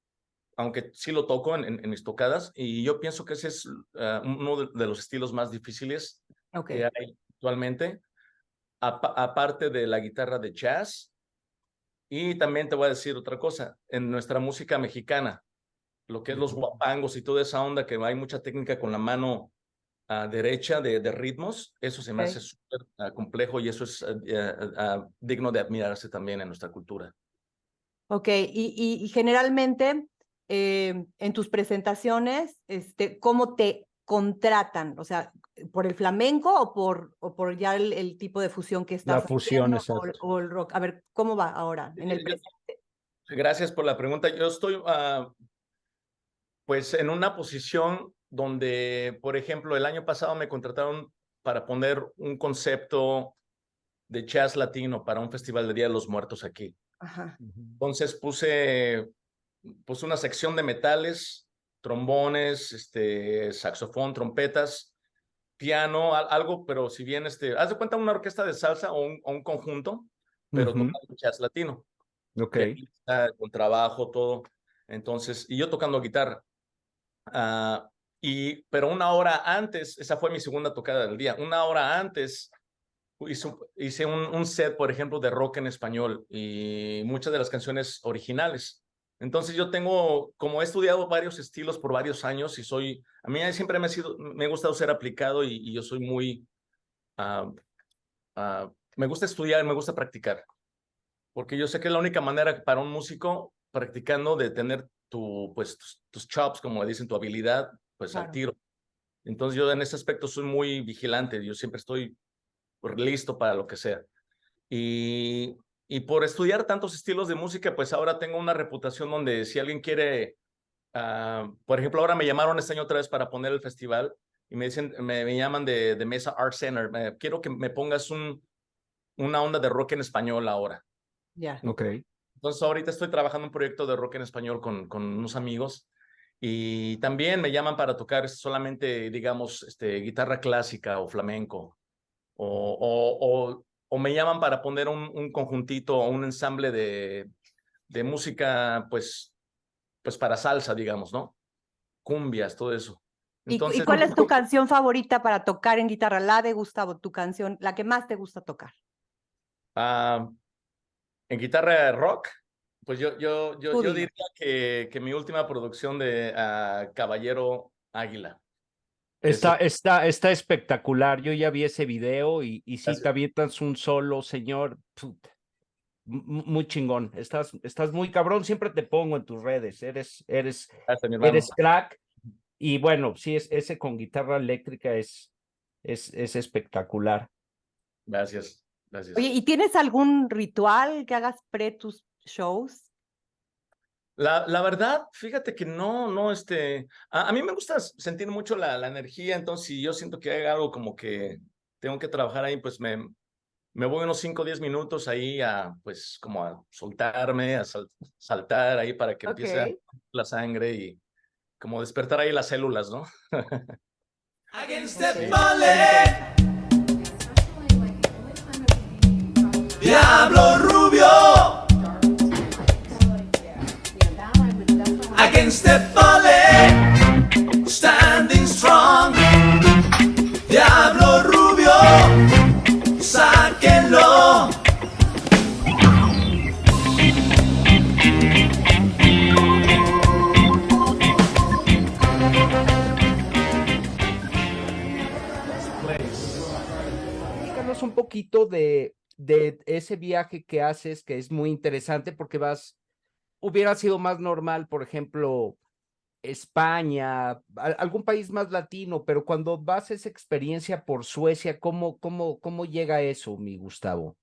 aunque sí lo toco en mis tocadas, y yo pienso que ese es uno de los estilos más difíciles Ok. que hay actualmente, aparte de la guitarra de jazz. Y también te voy a decir otra cosa, en nuestra música mexicana, lo que es los guapangos y toda esa onda, que hay mucha técnica con la mano derecha de ritmos, eso se me hace súper complejo y eso es digno de admirarse también en nuestra cultura. Ok, y generalmente en tus presentaciones, ¿cómo te contratan? O sea, ¿por el flamenco o por ya el tipo de fusión que La estás fusión, haciendo exacto. o el rock? A ver, ¿cómo va ahora en el presente? Gracias por la pregunta. Yo estoy pues en una posición donde, por ejemplo, el año pasado me contrataron para poner un concepto de jazz latino para un festival de Día de los Muertos aquí. Ajá. Entonces puse pues una sección de metales, trombones, saxofón, trompetas, piano, algo, pero si bien haz de cuenta una orquesta de salsa o un conjunto, pero Ujú. tocando jazz latino. Ok. Pianista, con trabajo, todo. Entonces, y yo tocando guitarra. Pero una hora antes, esa fue mi segunda tocada del día, una hora antes hice un set, por ejemplo, de rock en español y muchas de las canciones originales. Entonces yo tengo, como he estudiado varios estilos por varios años y a mí siempre me ha gustado ser aplicado y yo soy muy, me gusta estudiar, me gusta practicar, porque yo sé que es la única manera para un músico practicando de tener pues, tus chops, como le dicen, tu habilidad, pues al Claro. tiro. Entonces yo en ese aspecto soy muy vigilante, yo siempre estoy listo para lo que sea. Y, y por estudiar tantos estilos de música, pues ahora tengo una reputación donde si alguien quiere, por ejemplo, ahora me llamaron este año otra vez para poner el festival y me dicen, me llaman de Mesa Art Center, quiero que me pongas una onda de rock en español ahora. Ya. Ok. Entonces ahorita estoy trabajando un proyecto de rock en español con unos amigos y también me llaman para tocar solamente, digamos, guitarra clásica o flamenco o me llaman para poner un conjuntito o un ensamble de música, pues para salsa, digamos, ¿no? Cumbias, todo eso. ¿Y Entonces, cuál es tu canción favorita para tocar en guitarra? La de Gustavo, tu canción, la que más te gusta tocar. en guitarra rock, pues Tú yo dime. diría que mi última producción de Caballero Águila. Ese, Está espectacular. Yo ya vi ese video y sí, te gracias, avientas un solo, señor. Muy chingón. Estás muy cabrón. Siempre te pongo en tus redes. gracias, mi Eres hermano. crack. Y bueno, sí, ese con guitarra eléctrica es espectacular. Gracias, Oye, gracias. ¿y tienes algún ritual que hagas pre tus shows? La verdad, fíjate que no, a mí me gusta sentir mucho la energía, entonces si yo siento que hay algo como que tengo que trabajar ahí, pues me voy unos 5 o 10 minutos ahí pues como a soltarme, a saltar ahí para que empiece Ok. la sangre y como despertar ahí las células, ¿no? Against Ok. the bullet, Diablo Rubio. Against the bullet, standing strong. Diablo Rubio, sáquenlo. Platícanos un poquito de ese viaje que haces, que es muy interesante porque hubiera sido más normal, por ejemplo, España, algún país más latino, pero cuando vas a esa experiencia por Suecia, ¿cómo llega eso, mi Gustavo?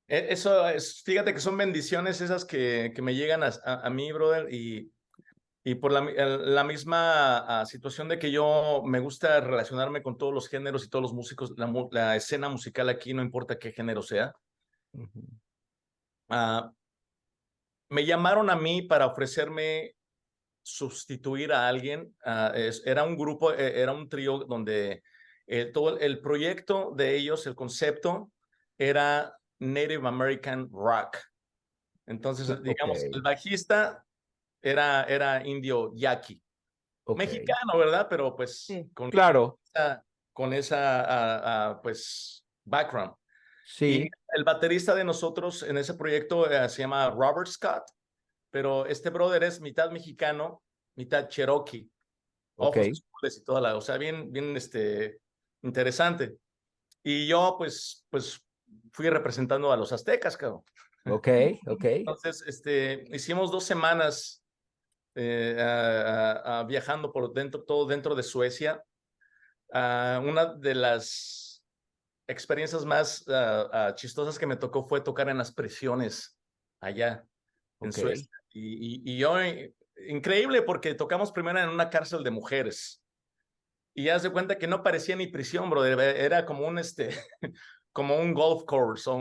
Eso es, fíjate que son bendiciones esas que me llegan a mí, brother, y por la misma situación de que yo me gusta relacionarme con todos los géneros y todos los músicos, la escena musical aquí, no importa qué género sea. Ujú. Me llamaron a mí para ofrecerme sustituir a alguien. Era un grupo, era un trío donde todo el proyecto de ellos, el concepto, era Native American Rock. Entonces, digamos, Ok, el bajista era indio yaqui, ok, mexicano, ¿verdad? Pero pues Sí. claro, con esa pues background. Y sí, el baterista de nosotros en ese proyecto se llama Robert Scott, pero este brother es mitad mexicano, mitad cherokee, ok, ojos azules y toda o sea, bien, interesante. Y yo, pues, fui representando a los aztecas, cabrón. ok, ok, Entonces, hicimos 2 semanas viajando por dentro, todo dentro de Suecia. Una de las experiencias más chistosas que me tocó fue tocar en las prisiones allá en ok. Suecia. Y yo, increíble, porque tocamos primero en una cárcel de mujeres. Y ya se cuenta que no parecía ni prisión, brother. Era como como un golf course o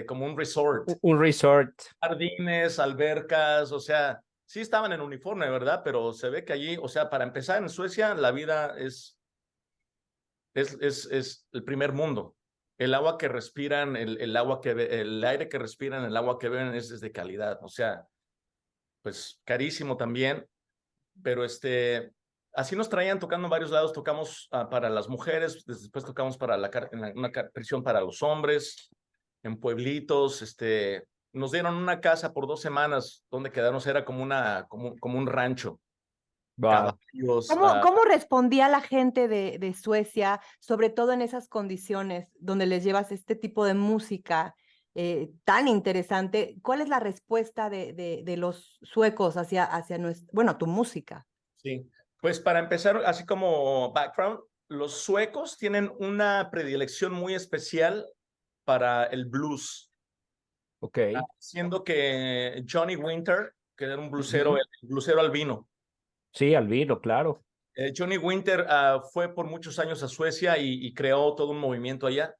como un resort. Un resort, Jardines, albercas, o sea, sí estaban en uniforme, ¿verdad? Pero se ve que allí, o sea, para empezar en Suecia, la vida es el primer mundo. El agua que respiran, el aire que respiran, el agua que beben es de calidad. O sea, pues carísimo también, pero así nos traían tocando en varios lados. Tocamos para las mujeres, después tocamos para una prisión para los hombres, en pueblitos. Nos dieron una casa por 2 semanas donde quedarnos, era como un rancho, wow. caballos. ¿Cómo respondía la gente de Suecia, sobre todo en esas condiciones donde les llevas este tipo de música tan interesante? ¿Cuál es la respuesta de los suecos hacia bueno, tu música? Sí, pues para empezar, así como background, los suecos tienen una predilección muy especial para el blues, Ok, siendo que Johnny Winter, que era un bluesero, ujú. el bluesero albino, Sí, albino, claro. Johnny Winter fue por muchos años a Suecia y creó todo un movimiento allá.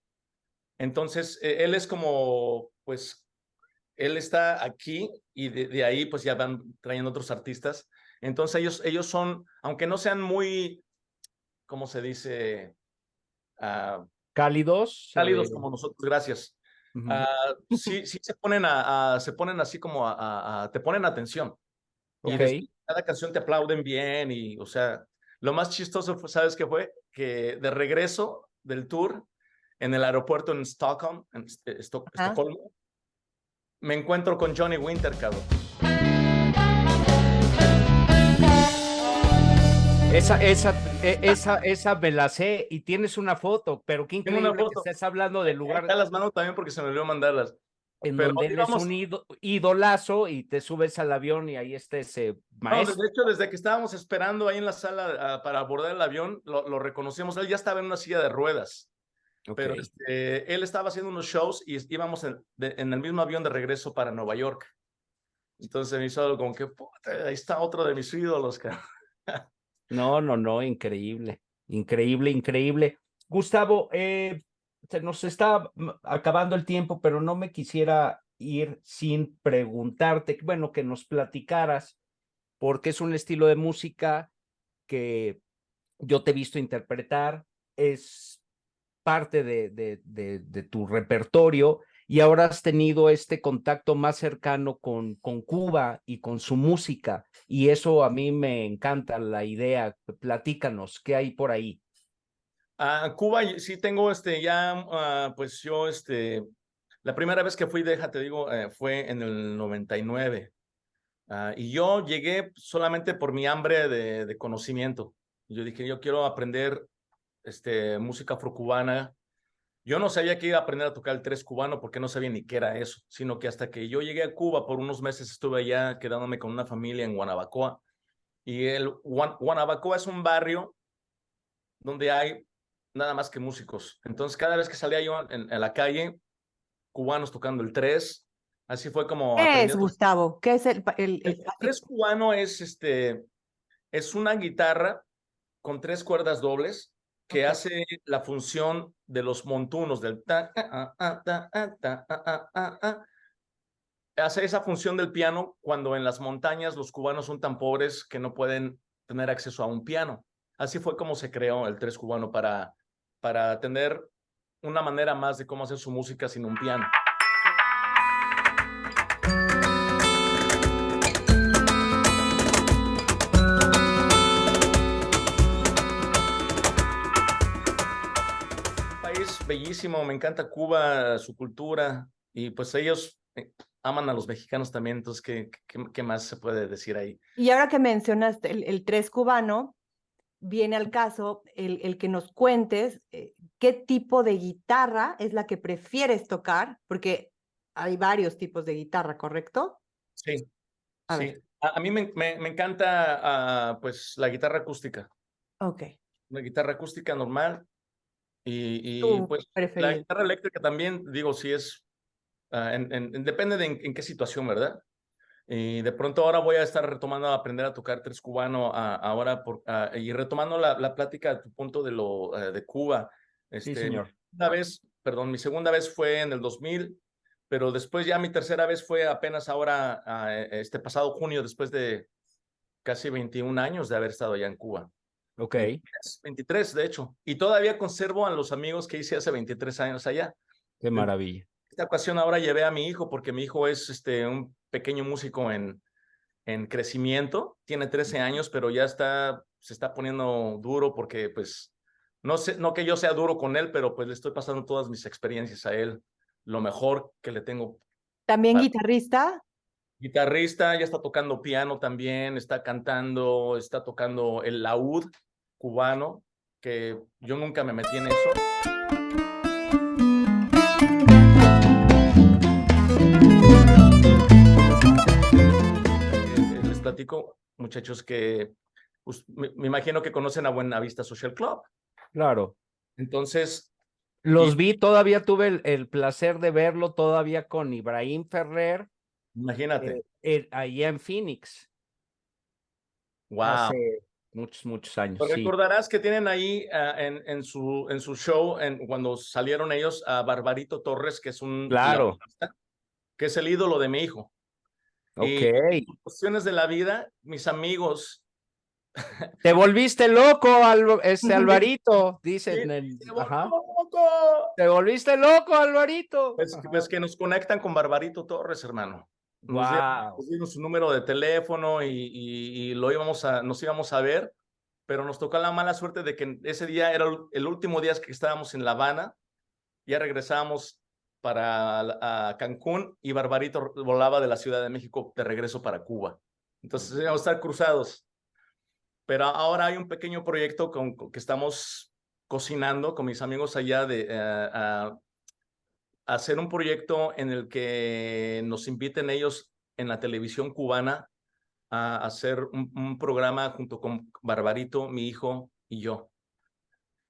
Entonces, él es como, pues, él está aquí y de ahí pues ya van trayendo otros artistas. Entonces ellos son, aunque no sean muy, ¿cómo se dice? Cálidos. Cálidos como nosotros, gracias. Ujú. Sí se ponen así como te ponen atención. Y Ok, después cada canción te aplauden bien y, o sea, lo más chistoso fue, ¿sabes qué fue? Que de regreso del tour, en el aeropuerto en Stockholm, en Ajá. Estocolmo, me encuentro con Johnny Winter, cabrón. esa me la sé y tienes una foto, pero qué Tengo una increíble que foto. estés hablando del lugar Acá las mando también porque se me olvidó mandarlas. en Pero donde él es íbamos, un idolazo y te subes al avión y ahí está ese no, maestro. de hecho, desde que estábamos esperando ahí en la sala para abordar el avión, lo reconocimos. Él ya estaba en una silla de ruedas, Ok, pero él estaba haciendo unos shows y íbamos en el mismo avión de regreso para Nueva York. Entonces me hizo algo como que, puta, ahí está otro de mis ídolos, cara. No, increíble, increíble, increíble. Gustavo, se nos está acabando el tiempo, pero no me quisiera ir sin preguntarte, bueno, que nos platicaras, porque es un estilo de música que yo te he visto interpretar, es parte de tu repertorio y ahora has tenido este contacto más cercano con Cuba y con su música y eso a mí me encanta la idea. Platícanos, ¿qué hay por ahí? Cuba, sí tengo ya, pues yo, la primera vez que fui, déjate digo, fue en el 99. Y yo llegué solamente por mi hambre de conocimiento. Yo dije, yo quiero aprender música afrocubana. Yo no sabía que iba a aprender a tocar el tres cubano porque no sabía ni qué era eso, sino que hasta que yo llegué a Cuba por unos meses estuve allá quedándome con una familia en Guanabacoa. Y Guanabacoa es un barrio donde hay nada más que músicos. Entonces cada vez que salía yo en la calle, cubanos tocando el tres, así fue como ¿Qué aprendí es, a tocar. Gustavo? ¿Qué es El tres cubano es una guitarra con tres cuerdas dobles que Ok. hace la función de los montunos del ta, hace esa función del piano cuando en las montañas los cubanos son tan pobres que no pueden tener acceso a un piano. Así fue como se creó el tres cubano para tener una manera más de cómo hacer su música sin un piano. País bellísimo, me encanta Cuba, su cultura, y pues ellos aman a los mexicanos también, entonces, ¿qué más se puede decir ahí? Y ahora que mencionaste el tres cubano, viene al caso el que nos cuentes qué tipo de guitarra es la que prefieres tocar, porque hay varios tipos de guitarra, ¿correcto? Sí, A ver, sí. A mí me encanta pues la guitarra acústica, ok, una guitarra acústica normal, y tu pues la preferido. guitarra eléctrica también, digo, si es, depende de en qué situación, ¿verdad? Y de pronto ahora voy a estar retomando a aprender a tocar tres cubano ahora y retomando la plática de tu punto de Cuba. Sí, señor. Mi segunda vez fue en el 2000, pero después ya mi tercera vez fue apenas ahora, este pasado junio, después de casi 21 años de haber estado allá en Cuba. Ok, 23 de hecho. Y todavía conservo a los amigos que hice hace 23 años allá. qué maravilla. Esta ocasión ahora llevé a mi hijo porque mi hijo es un pequeño músico en crecimiento, tiene 13 años, pero ya se está poniendo duro porque pues no sé, no que yo sea duro con él, pero pues le estoy pasando todas mis experiencias a él, lo mejor que le tengo. También guitarrista. Guitarrista, ya está tocando piano también, está cantando, está tocando el laúd cubano, que yo nunca me metí en eso. Les platico, muchachos, que pues, me imagino que conocen a Buenavista Social Club. Claro. Entonces, Los vi, todavía tuve el placer de verlo todavía con Ibrahim Ferrer imagínate, allá en Phoenix wow. hace muchos años, Pues sí. recordarás que tienen ahí en su show, cuando salieron ellos, a Barbarito Torres, que es Claro, que es el ídolo de mi hijo. ok. Y por cuestiones de la vida, mis amigos, Te volviste loco, Alvarito, dicen. ¡se volvió Ajá. loco! Te volviste loco, Alvarito. Pues que nos conectan con Barbarito Torres, hermano. Wow. Nos dieron su número de teléfono y nos íbamos a ver, pero nos tocó la mala suerte de que ese día era el último día que estábamos en La Habana, ya regresábamos a Cancún y Barbarito volaba de la Ciudad de México de regreso para Cuba. Entonces íbamos a estar cruzados. Pero ahora hay un pequeño proyecto que estamos cocinando con mis amigos allá hacer un proyecto en el que nos inviten ellos en la televisión cubana a hacer un programa junto con Barbarito, mi hijo y yo.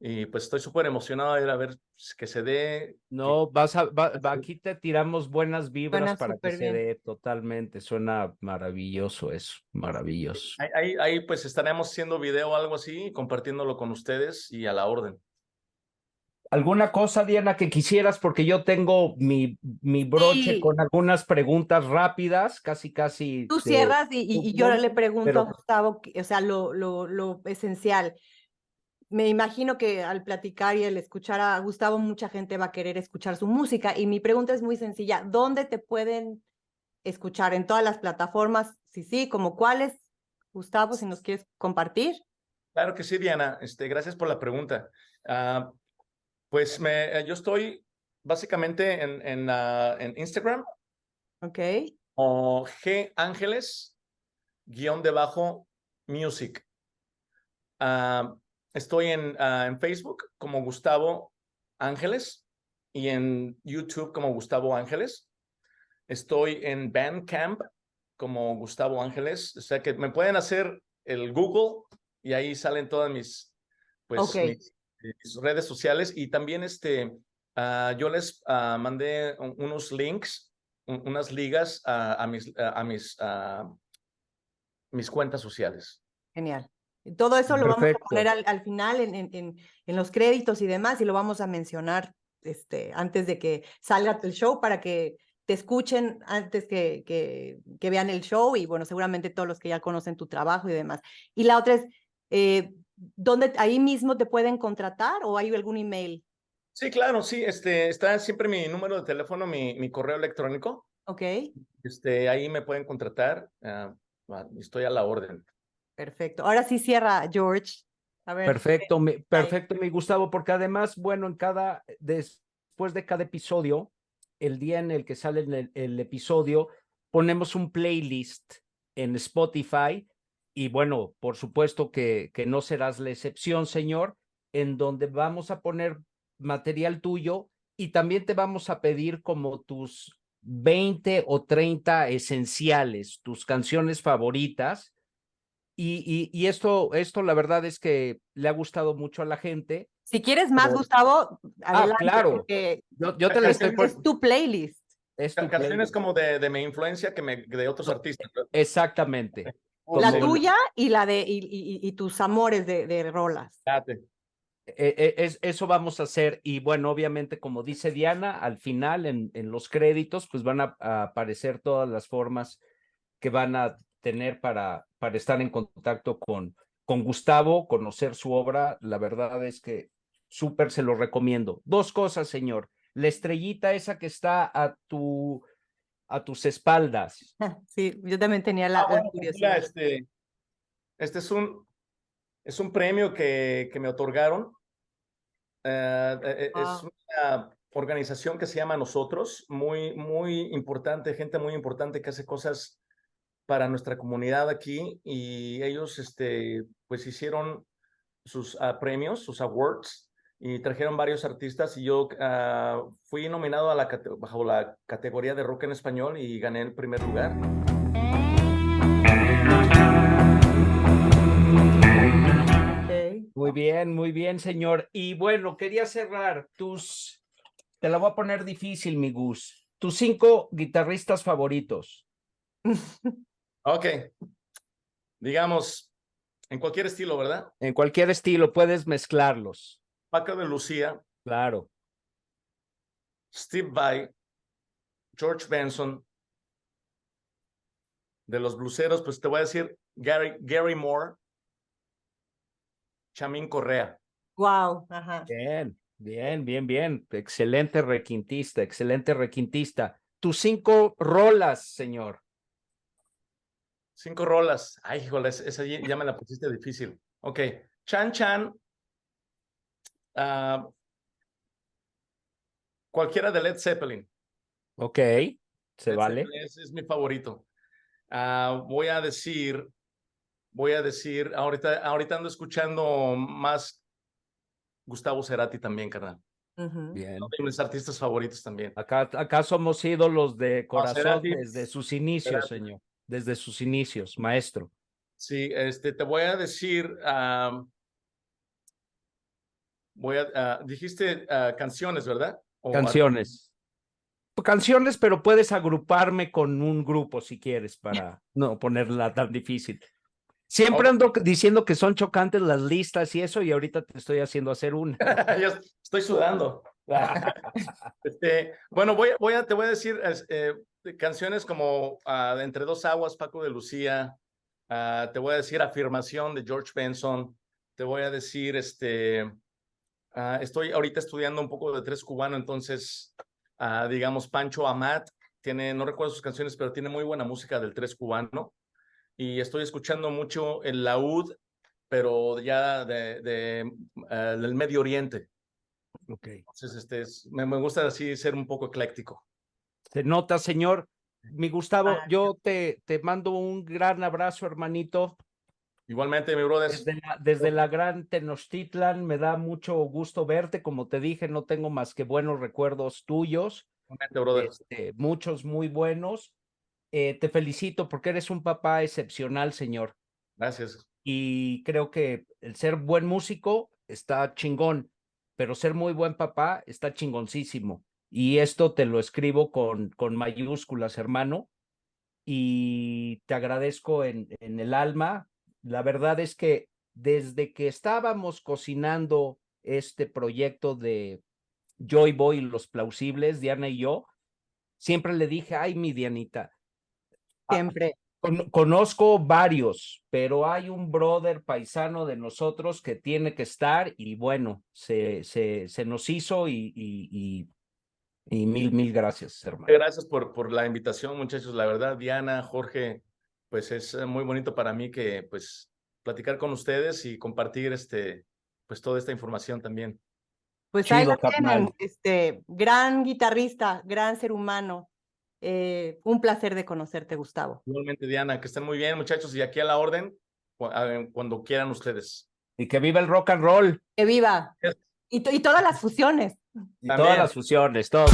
Y pues estoy súper emocionado de ir a ver que se dé. No, aquí te tiramos buenas vibras Suena para que súper se bien. dé totalmente. Suena maravilloso eso, maravilloso. Ahí pues estaremos haciendo video o algo así, compartiéndolo con ustedes y a la orden. ¿Alguna cosa, Diana, que quisieras? Porque yo tengo mi broche Sí, con algunas preguntas rápidas, casi tú de cierras y yo fútbol, le pregunto a pero Gustavo, o sea, lo esencial. Me imagino que al platicar y al escuchar a Gustavo, mucha gente va a querer escuchar su música. Y mi pregunta es muy sencilla. ¿Dónde te pueden escuchar? ¿En todas las plataformas? Sí, sí, ¿como cuáles? Gustavo, si nos quieres compartir. Claro que sí, Diana. Gracias por la pregunta. Ah, pues yo estoy básicamente en Instagram Ok. o G Ángeles _music. Estoy en Facebook como Gustavo Ángeles y en YouTube como Gustavo Ángeles. Estoy en Bandcamp como Gustavo Ángeles. O sea que me pueden hacer el Google y ahí salen todas Ok. mis redes sociales. Y también yo les mandé unos links, unas ligas mis cuentas sociales. Genial. Todo eso lo vamos a poner perfecto. al final en los créditos y demás y lo vamos a mencionar antes de que salga el show para que te escuchen antes que vean el show y bueno, seguramente todos los que ya conocen tu trabajo y demás. Y la otra es, ¿dónde ahí mismo te pueden contratar o hay algún email? Sí, claro, sí. Está siempre mi número de teléfono, mi correo electrónico. Ok, Ahí me pueden contratar. Estoy a la orden. perfecto. Ahora sí cierra, George. A ver. Ahí. Perfecto, mi Gustavo, porque además, bueno, después de cada episodio, el día en el que sale el episodio, ponemos un playlist en Spotify y bueno, por supuesto que no serás la excepción, señor, en donde vamos a poner material tuyo y también te vamos a pedir como tus 20 o 30 esenciales, tus canciones favoritas y esto la verdad es que le ha gustado mucho a la gente. Si quieres más, Pero, Gustavo, adelante, claro, porque yo te la estoy Canciones, es tu playlist. es tu canciones playlist. como de mi influencia de otros artistas. Exactamente. La Como Excelente. tuya y la y tus amores de rolas. Date. eso vamos a hacer. Y bueno, obviamente, como dice Diana, al final en los créditos, pues van a aparecer todas las formas que van a tener para estar en contacto con Gustavo, conocer su obra. La verdad es que súper se lo recomiendo. Dos cosas, señor. La estrellita esa que está a tus espaldas. Sí, yo también tenía la Bueno, pues mira, curiosidad. este es un premio que me otorgaron. Es Wow. una organización que se llama Nosotros, muy importante, gente muy importante que hace cosas para nuestra comunidad aquí y ellos pues hicieron sus premios, sus awards y trajeron varios artistas y yo fui nominado bajo la categoría de rock en español y gané el primer lugar. Okay. Muy bien, señor. Y bueno, quería cerrar te la voy a poner difícil, mi Gus. Tus 5 guitarristas favoritos. Ok, digamos, en cualquier estilo, ¿verdad? En cualquier estilo, puedes mezclarlos. Paco de Lucía, Claro. Steve Vai, George Benson. De los bluseros, pues te voy a decir Gary Moore, Chamín Correa. Wow. Ajá. Bien. Excelente requintista, excelente requintista. Tus 5 rolas, señor. 5 rolas. Ay, híjole, esa ya me la pusiste difícil. Ok. Chan Chan. Cualquiera de Led Zeppelin. Ok, se Led vale. Zeppelin es mi favorito. Voy a decir, ahorita ando escuchando más Gustavo Cerati también, carnal. Uno Bien. de mis artistas favoritos también. Acá somos ídolos de No, corazón Cerati, desde sus inicios, Cerati. señor. Desde sus inicios, maestro. Sí, te voy a decir dijiste canciones, ¿verdad? Canciones. Canciones, pero puedes agruparme con un grupo si quieres para no ponerla tan difícil. Siempre ando diciendo que son chocantes las listas y eso, y ahorita te estoy haciendo hacer una. Yo estoy sudando. Bueno, te voy a decir canciones como de Entre dos aguas, Paco de Lucía. Te voy a decir Afirmación de George Benson. Te voy a decir, estoy ahorita estudiando un poco de tres cubano, entonces, digamos, Pancho Amat, no recuerdo sus canciones, pero tiene muy buena música del tres cubano. Y estoy escuchando mucho el laúd, pero ya del Medio Oriente. Okay. Entonces, me gusta así ser un poco ecléctico. Se nota, señor. Mi Gustavo, yo te mando un gran abrazo, hermanito. Igualmente, mi brother. Desde la gran Tenochtitlan, me da mucho gusto verte. Como te dije, no tengo más que buenos recuerdos tuyos. Igualmente, brother. Muchos muy buenos. Te felicito porque eres un papá excepcional, señor. Gracias. Y creo que el ser buen músico está chingón, pero ser muy buen papá está chingoncísimo. Y esto te lo escribo con mayúsculas, hermano. Y te agradezco en el alma. La verdad es que desde que estábamos cocinando este proyecto de Joy Boy y los plausibles, Diana y yo, siempre le dije, ay, mi Dianita, Siempre. conozco varios, pero hay un brother paisano de nosotros que tiene que estar y bueno, se nos hizo y mil gracias, hermano. Gracias por la invitación, muchachos. La verdad, Diana, Jorge, pues es muy bonito para mí que pues platicar con ustedes y compartir pues toda esta información también. Pues Chido, ahí lo carnal. tienen, gran guitarrista, gran ser humano. Un placer de conocerte, Gustavo. Igualmente, Diana, que estén muy bien, muchachos, y aquí a la orden, cuando quieran ustedes. Y que viva el rock and roll. Que viva. Y todas las fusiones. Y todas las fusiones, todo.